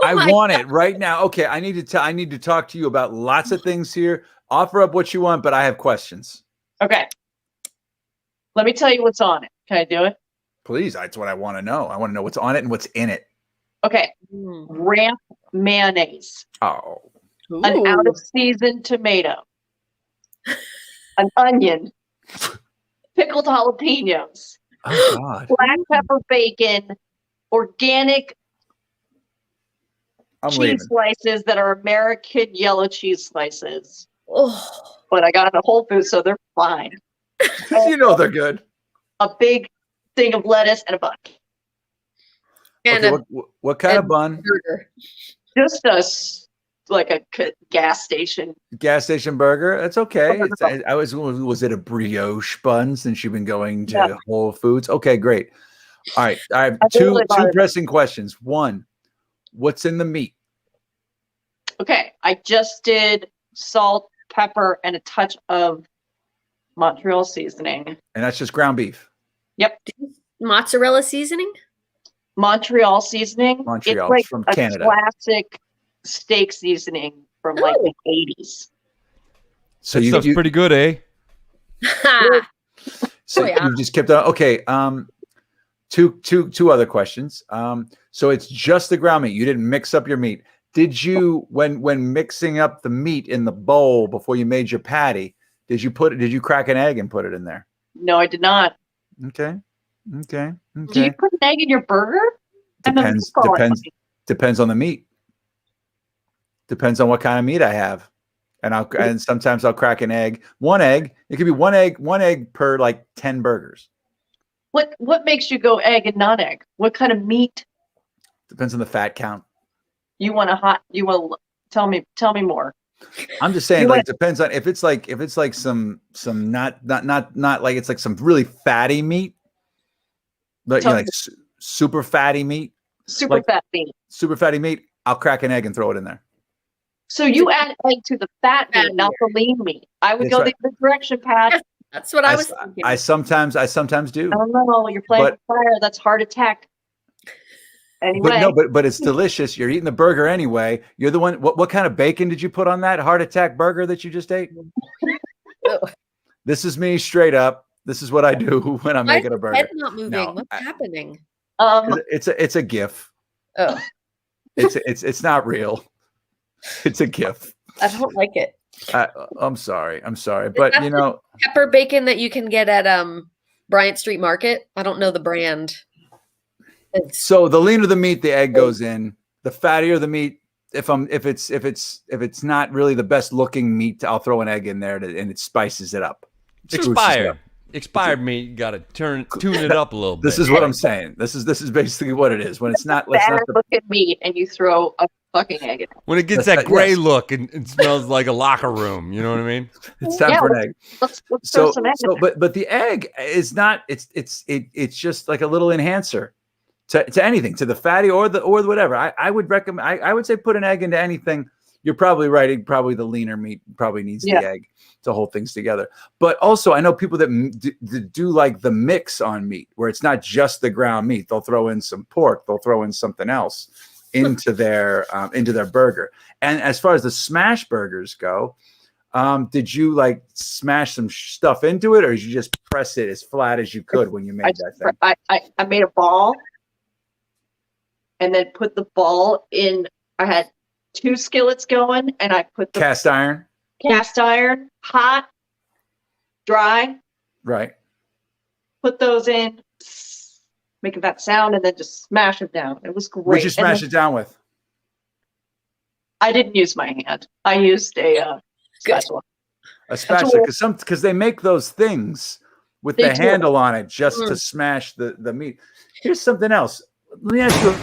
I want it right now. Okay, I need to talk to you about lots of things here. Offer up what you want, but I have questions.
Okay. Let me tell you what's on it. Can I do it?
Please, that's what I want to know. I want to know what's on it and what's in it.
Okay.
Mm.
Ramp mayonnaise,
Oh,
an
Ooh.
out of season tomato, an onion, pickled jalapenos,
oh God.
black pepper bacon, organic
I'm
cheese
leaving.
slices that are American yellow cheese slices.
Oh,
But I got them at Whole Foods, so they're fine.
You know they're good.
A big thing of lettuce and a bun.
and
Okay,
a
what kind of
and-
bun?
burger.
Just like a gas station.
Gas station burger. That's okay. Was it a brioche bun since you've been going to
Yeah.
Whole Foods? Okay, great. All right. I have
I
two
totally bought
two
it.
pressing questions. One, what's in the meat?
Okay, I just did salt, pepper, and a touch of Montreal seasoning.
And that's just ground beef.
Yep,
Mozzarella seasoning?
Montreal seasoning.
Montreal,
It's like
from
a
Canada.
classic steak seasoning from like
Oh.
the 80s.
So
That
you,
stuff's
you
pretty good, eh?
Ha!
so
Oh, yeah.
you just kept on. Okay. Two other questions. So it's just the ground meat. You didn't mix up your meat. Did you when mixing up the meat in the bowl before you made your patty? Did you crack an egg and put it in there?
No, I did not.
Okay.
Do you put an egg in your burger? And then
Depends.
meatball, I
Depends.
think.
Depends on the meat. Depends on what kind of meat I have, and sometimes I'll crack an egg. One egg. It could be one egg per like 10 burgers.
What makes you go egg and not egg? What kind of meat
Depends on the fat count.
you want to tell me more.
I'm just saying,
You
like,
want-
depends on if it's like some not like it's like some really fatty meat, but
Tell me.
like super fatty meat,
Super
Like-
fat meat.
super fatty meat. I'll crack an egg and throw it in there.
So you add egg to the fat meat, not the lean meat. I would
That's
go
right.
the other direction, Pat.
That's what I was thinking.
I sometimes do.
I don't know. You're playing
But-
with fire. That's heart attack. Anyway,
But no, but it's delicious. You're eating the burger anyway. You're the one. What kind of bacon did you put on that heart attack burger that you just ate? This is me straight up. This is what I do when I'm
Why is
making a
his
burger.
head not moving?
No,
What's happening?
It's a GIF.
Oh,
It's not real. It's a GIF.
I don't like it.
I'm sorry, but
that
you know,
Pepper bacon that you can get at Bryant Street Market. I don't know the brand. It's
so the leaner the meat, the egg goes in. The fattier the meat, if it's not really the best looking meat, I'll throw an egg in there and it spices it up.
Expired meat, you gotta tune it up a little bit.
This is what I'm saying. This is basically what it is. When it's not,
Bad looking meat, and you throw a fucking egg in it.
when it gets that gray look and smells like a locker room. You know what I mean?
It's time for an egg.
Let's throw some egg in there.
But the egg is not. It's just like a little enhancer to anything, to the fatty or the whatever. I would recommend. I would say put an egg into anything. You're probably right. Probably the leaner meat probably needs the egg to hold things together. But also, I know people that do like the mix on meat, where it's not just the ground meat. They'll throw in some pork. They'll throw in something else into their burger. And as far as the smash burgers go, did you like smash some stuff into it, or did you just press it as flat as you could when you made that thing?
I made a ball, and then put the ball in. I had 2 skillets going, and I put the
Cast iron,
hot, dry.
right?
Put those in, making that sound, and then just smash them down. It was great.
What'd you smash it down with?
I didn't use my hand. I used a spatula.
A spatula, because they make those things with the handle on it just to smash the meat. Here's something else. Let me ask you.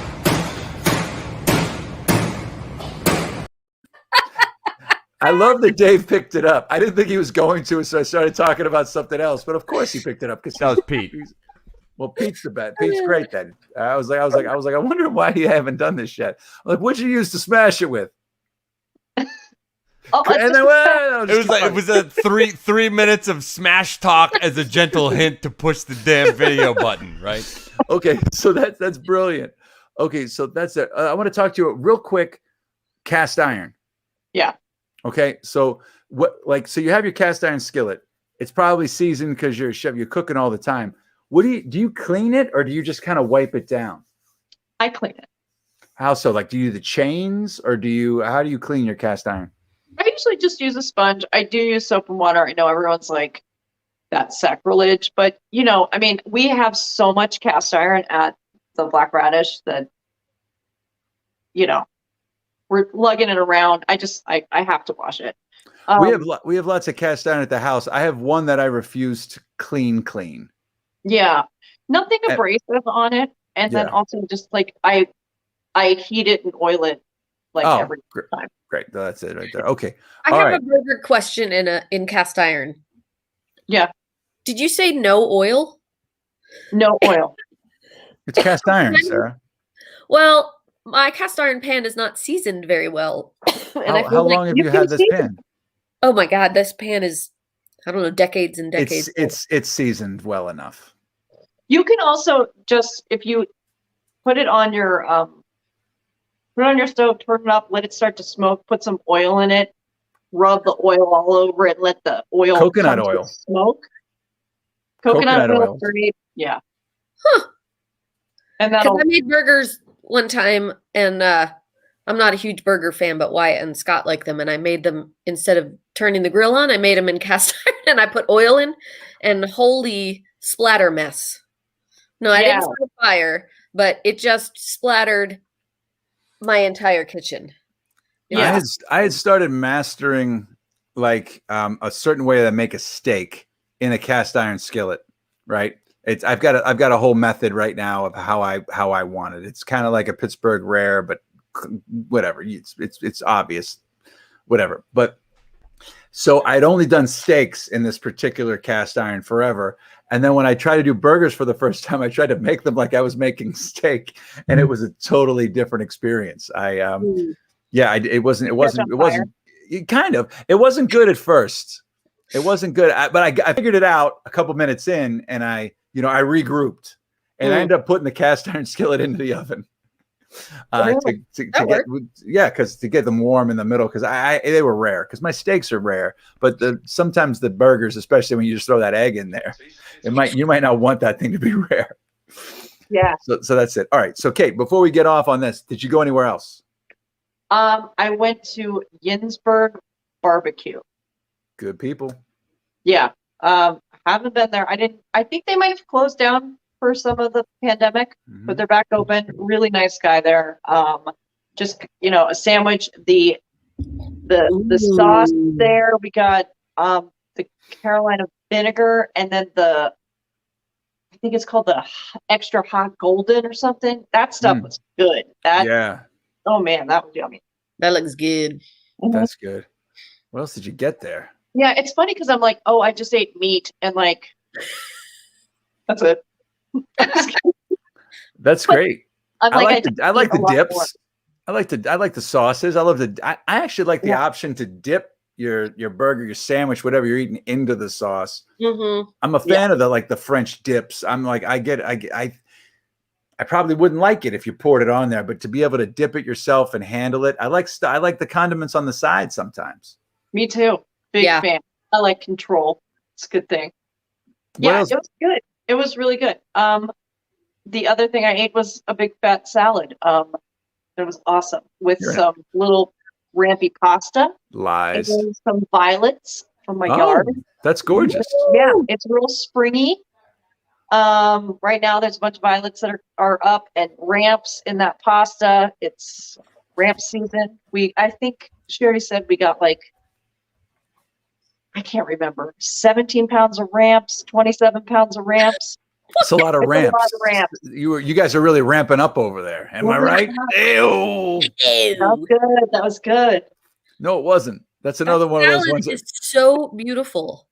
I love that Dave picked it up. I didn't think he was going to, so I started talking about something else. But of course, he picked it up because
that was Pete.
Well, Pete's the best. Pete's great. Then I was like, I wonder why you haven't done this yet. I'm like, what'd you use to smash it with?
And
then
it was a 3 minutes of smash talk as a gentle hint to push the damn video button, right?
Okay, so that's brilliant. Okay, so that's it. I want to talk to you real quick. Cast iron.
Yeah.
Okay, so so you have your cast iron skillet. It's probably seasoned because you're a chef. You're cooking all the time. Do you clean it, or do you just kind of wipe it down?
I clean it.
How so? Like, do you do the chains, or how do you clean your cast iron?
I usually just use a sponge. I do use soap and water. I know everyone's like, that's sacrilege, but I mean, we have so much cast iron at the Black Radish that, we're lugging it around. I have to wash it.
We have lots of cast iron at the house. I have one that I refuse to clean.
Yeah, nothing abrasive on it, and then also just like I heat it and oil it every time.
Great, that's it right there. Okay,
I have a burger question in cast iron.
Yeah.
Did you say no oil?
No oil.
It's cast iron, Sarah.
Well, my cast iron pan is not seasoned very well. And
how long have you had this pan?
Oh my God, this pan is, I don't know, decades and decades.
It's seasoned well enough.
You can also just, if you put it on your stove, turn it up, let it start to smoke, put some oil in it, rub the oil all over it, let the oil
coconut oil
smoke. Coconut oil. Great. Yeah.
Huh.
And
I made burgers one time, and I'm not a huge burger fan, but Wyatt and Scott like them, and I made them, instead of turning the grill on, I made them in cast iron, and I put oil in, and holy splatter mess. No, I didn't start a fire, but it just splattered my entire kitchen.
Yeah. I had started mastering a certain way to make a steak in a cast iron skillet, right? I've got a whole method right now of how I want it. It's kind of like a Pittsburgh rare, but whatever. It's obvious, whatever. But so I'd only done steaks in this particular cast iron forever. And then when I tried to do burgers for the first time, I tried to make them like I was making steak, and it was a totally different experience. It wasn't good at first. It wasn't good, but I figured it out a couple minutes in, and I regrouped, and I ended up putting the cast iron skillet into the oven to get them warm in the middle, because they were rare, because my steaks are rare, but sometimes the burgers, especially when you just throw that egg in there, you might not want that thing to be rare.
Yeah.
So that's it. All right. So Kate, before we get off on this, did you go anywhere else?
I went to Yinsburg Barbecue.
Good people.
Yeah. Haven't been there. I think they might have closed down for some of the pandemic, but they're back open. Really nice guy there. just a sandwich. The sauce there. We got the Carolina vinegar, and then I think it's called the extra hot golden or something. That stuff was good. Oh man, that was yummy.
That looks good.
That's good. What else did you get there?
Yeah, it's funny because I'm like, oh, I just ate meat, and like, that's it.
That's great.
I
like the dips. I like the sauces. I actually like the option to dip your burger, your sandwich, whatever you're eating, into the sauce. I'm a fan of the French dips. I'm like, I probably wouldn't like it if you poured it on there, but to be able to dip it yourself and handle it, I like the condiments on the side sometimes.
Me too. Big fan. I like control. It's a good thing. It was good. It was really good. The other thing I ate was a big fat salad. It was awesome with some little rampy pasta.
Lies.
And some violets from my yard.
That's gorgeous.
Yeah, it's real springy. Right now there's a bunch of violets that are up, and ramps in that pasta. It's ramp season. I think Sherry said we got I can't remember, 17 pounds of ramps, 27 pounds of ramps.
It's a lot of ramps.
A lot of ramps.
You guys are really ramping up over there. Am I right? Ew.
That was good. That was good.
No, it wasn't. That's another one of those ones.
It's so beautiful.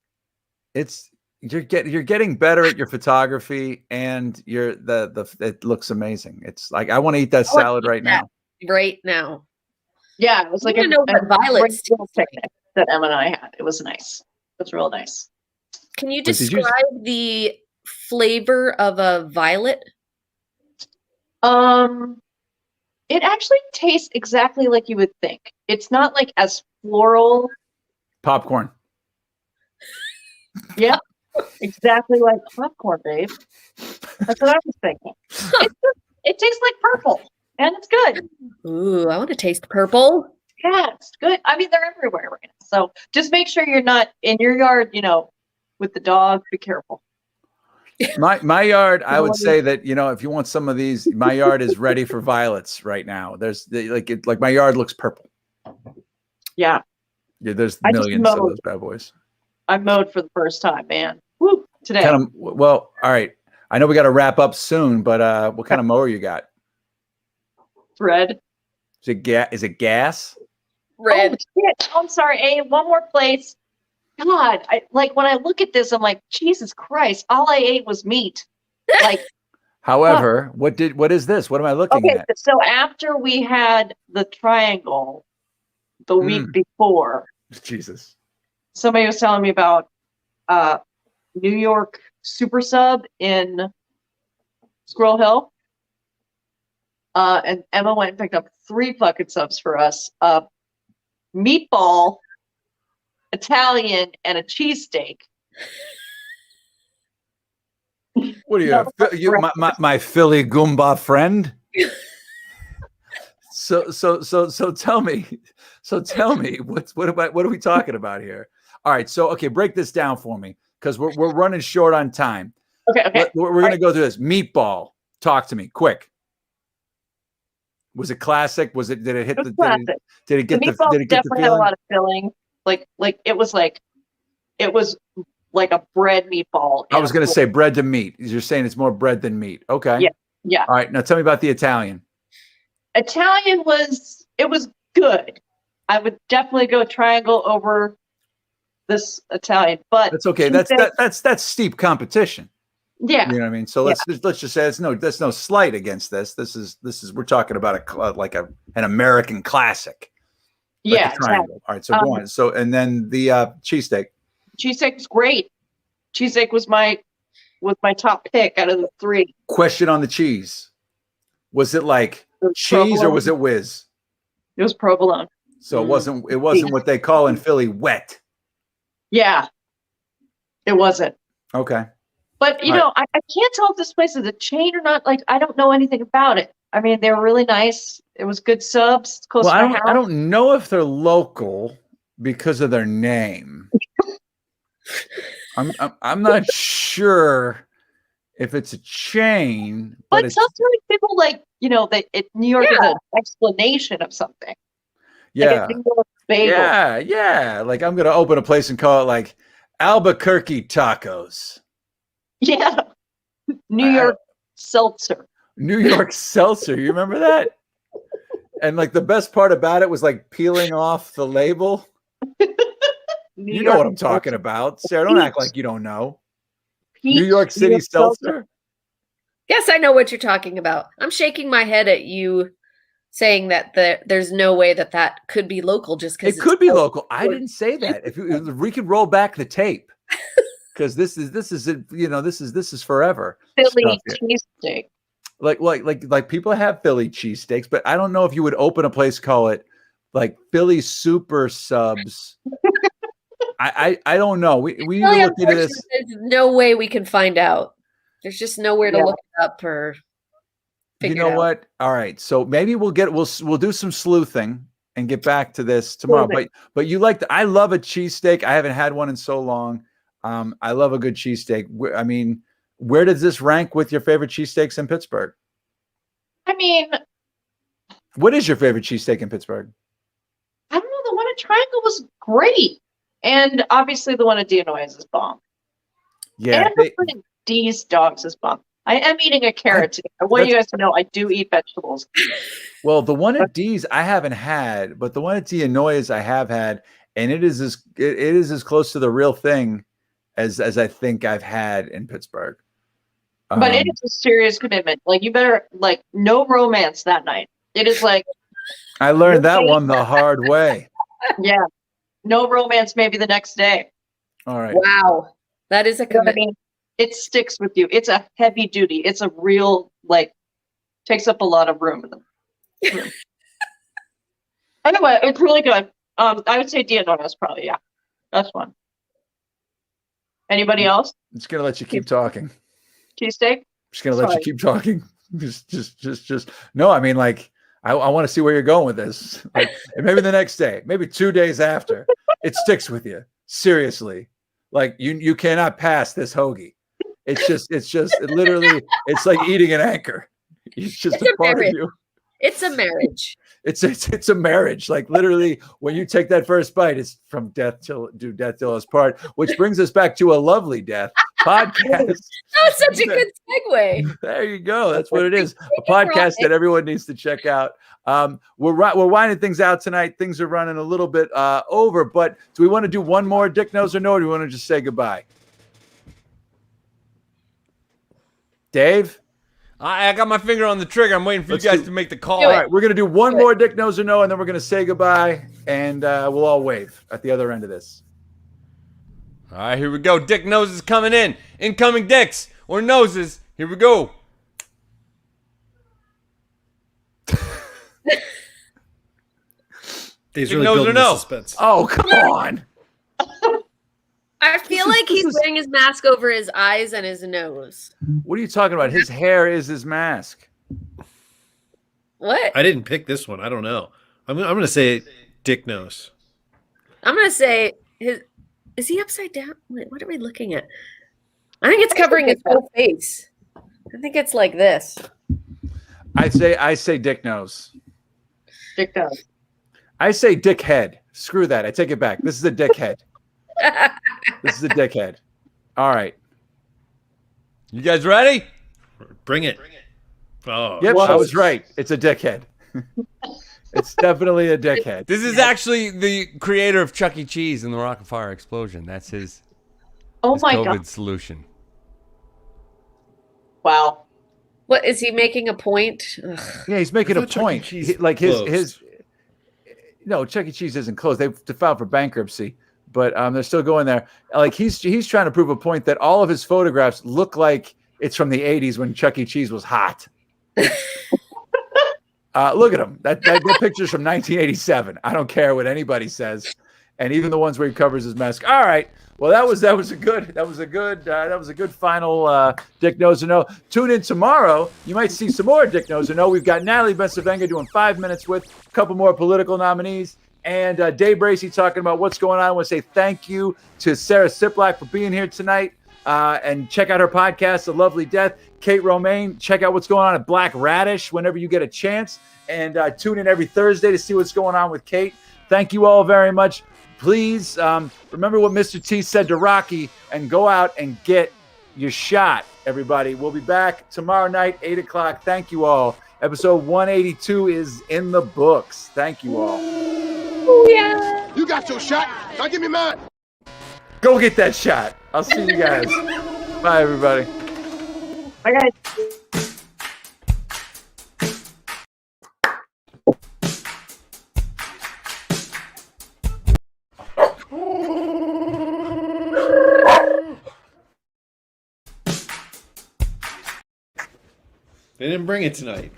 You're getting better at your photography, and it looks amazing. It's like I want to eat that salad right now.
Right now.
Yeah, it was like
a violets
picnic that Emma and I had. It was nice. It was real nice.
Can you describe the flavor of a violet?
It actually tastes exactly like you would think. It's not like as floral.
Popcorn.
Yep. Exactly like popcorn, babe. That's what I was thinking. It tastes like purple, and it's good.
Ooh, I want to taste purple.
Yeah, it's good. I mean, they're everywhere right now. So just make sure you're not in your yard, with the dog. Be careful.
My yard, I would say that, if you want some of these, my yard is ready for violets right now. There's my yard looks purple.
Yeah.
Yeah, there's millions of those bad boys.
I mowed for the first time, man. Woo, today.
Well, all right. I know we got to wrap up soon, but what kind of mower you got?
It's red.
Is it gas?
Red.
Oh, shit. I'm sorry. One more place. God, when I look at this, I'm like, Jesus Christ! All I ate was meat.
However, what is this? What am I looking at?
So after we had the triangle the week before,
Jesus,
somebody was telling me about New York Super Sub in Squirrel Hill, and Emma went and picked up 3 fucking subs for us: meatball, Italian, and a cheesesteak.
What are you, my Philly Goomba friend? So tell me, what are we talking about here? All right, so break this down for me, because we're running short on time.
Okay.
We're gonna go through this. Meatball, talk to me quick. Was it classic? Did it hit the
classic?
Did it get
the
the?
meatball
Did it get
definitely
the
had a
feeling?
lot of filling. It was like a bread meatball.
I was going to say bread to meat. You're saying it's more bread than meat. Okay.
Yeah.
All right. Now tell me about the Italian.
Italian was good. I would definitely go triangle over this Italian, but
That's okay. That's steep competition.
Yeah.
You know what I mean? So let's just say there's no slight against this. This is we're talking about an American classic.
Yeah.
Triangle.
Exactly.
All right. So go on. So and then the cheesesteak.
Cheesesteak was great. Cheesesteak was my top pick out of the 3.
Question on the cheese. Was it like cheese
provolone.
or was it whiz?
It was provolone.
So it wasn't what they call in Philly wet.
Yeah. It wasn't.
Okay.
But I can't tell if this place is a chain or not. I don't know anything about it. I mean, they were really nice. It was good subs. It's close to my house.
I don't know if they're local because of their name. I'm not sure if it's a chain,
But
it's,
sometimes people New York is
Yeah.
an explanation of something.
yeah.
Like a New York bagel.
Yeah. Like I'm gonna open a place and call it like Albuquerque Tacos.
Yeah. New York seltzer.
New York Seltzer. You remember that? And like the best part about it was like peeling off the label. You know what I'm talking about. Sarah, don't act like you don't know. New York City Seltzer.
Yes, I know what you're talking about. I'm shaking my head at you saying that there's no way that could be local just because
It could be local. I didn't say that. If we could roll back the tape, because this is forever.
Philly
stuff here.
cheesesteak.
Like people have Philly cheesesteaks, but I don't know if you would open a place, call it like Philly Super Subs. I don't know. We need to look into this.
There's no way we can find out. There's just nowhere to look it up or figure
You know
it out.
what? All right. So maybe we'll do some sleuthing and get back to this tomorrow. But I love a cheesesteak. I haven't had one in so long. I love a good cheesesteak. I mean, where does this rank with your favorite cheesesteaks in Pittsburgh?
I mean,
What is your favorite cheesesteak in Pittsburgh?
I don't know. The one at Triangle was great. And obviously the one at Dinois is bomb.
Yeah.
And the one at D's Dogs is bomb. I am eating a carrot today. I want you guys to know I do eat vegetables.
Well, the one at D's I haven't had, but the one at Dinois I have had, and it is as close to the real thing as I think I've had in Pittsburgh.
But it is a serious commitment. Like, you better, no romance that night. It is like,
I learned that one the hard way.
yeah, no romance maybe the next day.
All right.
Wow. That is a
You know what I
commitment.
mean? It sticks with you. It's a heavy duty. It's a real, takes up a lot of room in them. Anyway, it's really good. I would say Diodona's probably, that's one. Anybody else?
I'm just gonna let you keep talking.
Cheesesteak?
Just gonna let you keep talking. Just no. I mean, I want to see where you're going with this. Like, and maybe the next day, maybe 2 days after, it sticks with you. Seriously, like you cannot pass this hoagie. Literally, it's like eating an anchor. It's just a part of you.
It's a marriage.
It's a marriage. Like literally, when you take that first bite, it's from death till us part. Which brings us back to a lovely death podcast.
That was such a good segue.
There you go. That's what it is. A podcast that everyone needs to check out. We're winding things out tonight. Things are running a little bit over, but do we want to do one more Dick Knows or No, or do we want to just say goodbye? Dave?
I got my finger on the trigger. I'm waiting for you guys to make the call.
All right, we're going to do one more Dick Knows or No, and then we're going to say goodbye, and we'll all wave at the other end of this.
All right, here we go. Dick Noses coming in. Incoming dicks or noses. Here we go.
He's
Dick
really
knows or
building
no?
the suspense.
Oh, come on.
I feel like he's wearing his mask over his eyes and his nose.
What are you talking about? His hair is his mask.
What?
I didn't pick this one. I don't know. I'm going to say Dick Knows.
I'm gonna say is he upside down? Wait, what are we looking at? I think it's covering his whole face. I think it's like this.
I say Dick Knows.
Dick Knows.
I say Dick Head. Screw that. I take it back. This is a Dick Head. This is a dickhead. All right.
You guys ready?
Bring it. Oh,
Yep, I was right. It's a dickhead. It's definitely a dickhead.
This is actually the creator of Chuck E. Cheese and the Rock and Fire Explosion. That's his
my
COVID
God.
solution.
Wow.
What is he making a point? Ugh.
Yeah, he's making a
thought Chuck E.
point.
Cheese
Like
closed.
his. No, Chuck E. Cheese isn't closed. They've filed for bankruptcy, but they're still going there. Like he's trying to prove a point that all of his photographs look like it's from the '80s when Chuck E. Cheese was hot. Look at him. That picture's from 1987. I don't care what anybody says, and even the ones where he covers his mask. All right. Well, that was a good final Dick Knows or No. Tune in tomorrow. You might see some more Dick Knows or No. We've got Natalie Bensavenga doing 5 minutes with a couple more political nominees, and Dave Bracey talking about what's going on. I want to say thank you to Sarah Siplak for being here tonight. and check out her podcast, A Lovely Death. Kate Romane, check out what's going on at Black Radish whenever you get a chance. And tune in every Thursday to see what's going on with Kate. Thank you all very much. Please remember what Mr. T said to Rocky and go out and get your shot, everybody. We'll be back tomorrow night, 8 o'clock. Thank you all. Episode 182 is in the books. Thank you all.
Yeah.
You got your shot. Now give me mine.
Go get that shot. I'll see you guys. Bye, everybody.
Bye, guys.
They didn't bring it tonight.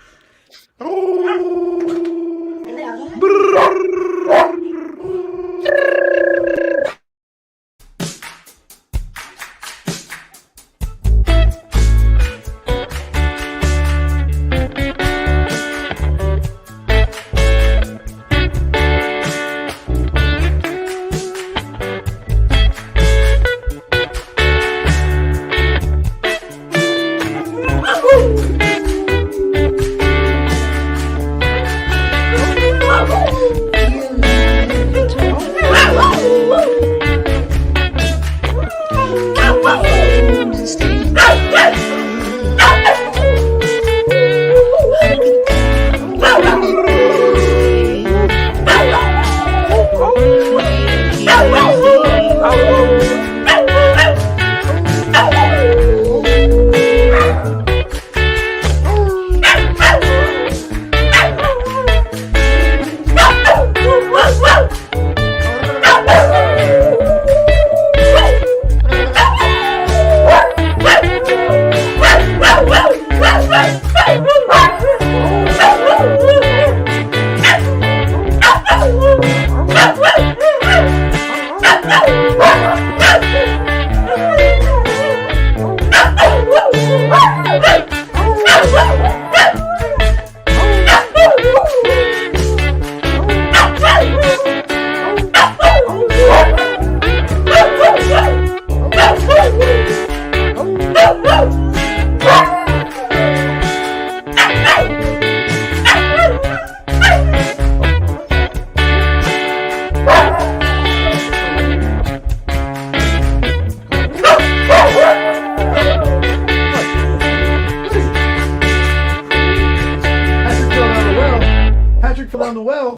Patrick fell down the well.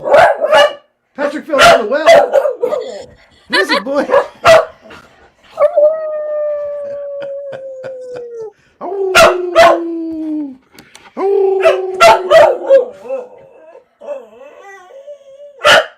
Patrick fell down the well. Listen, boy.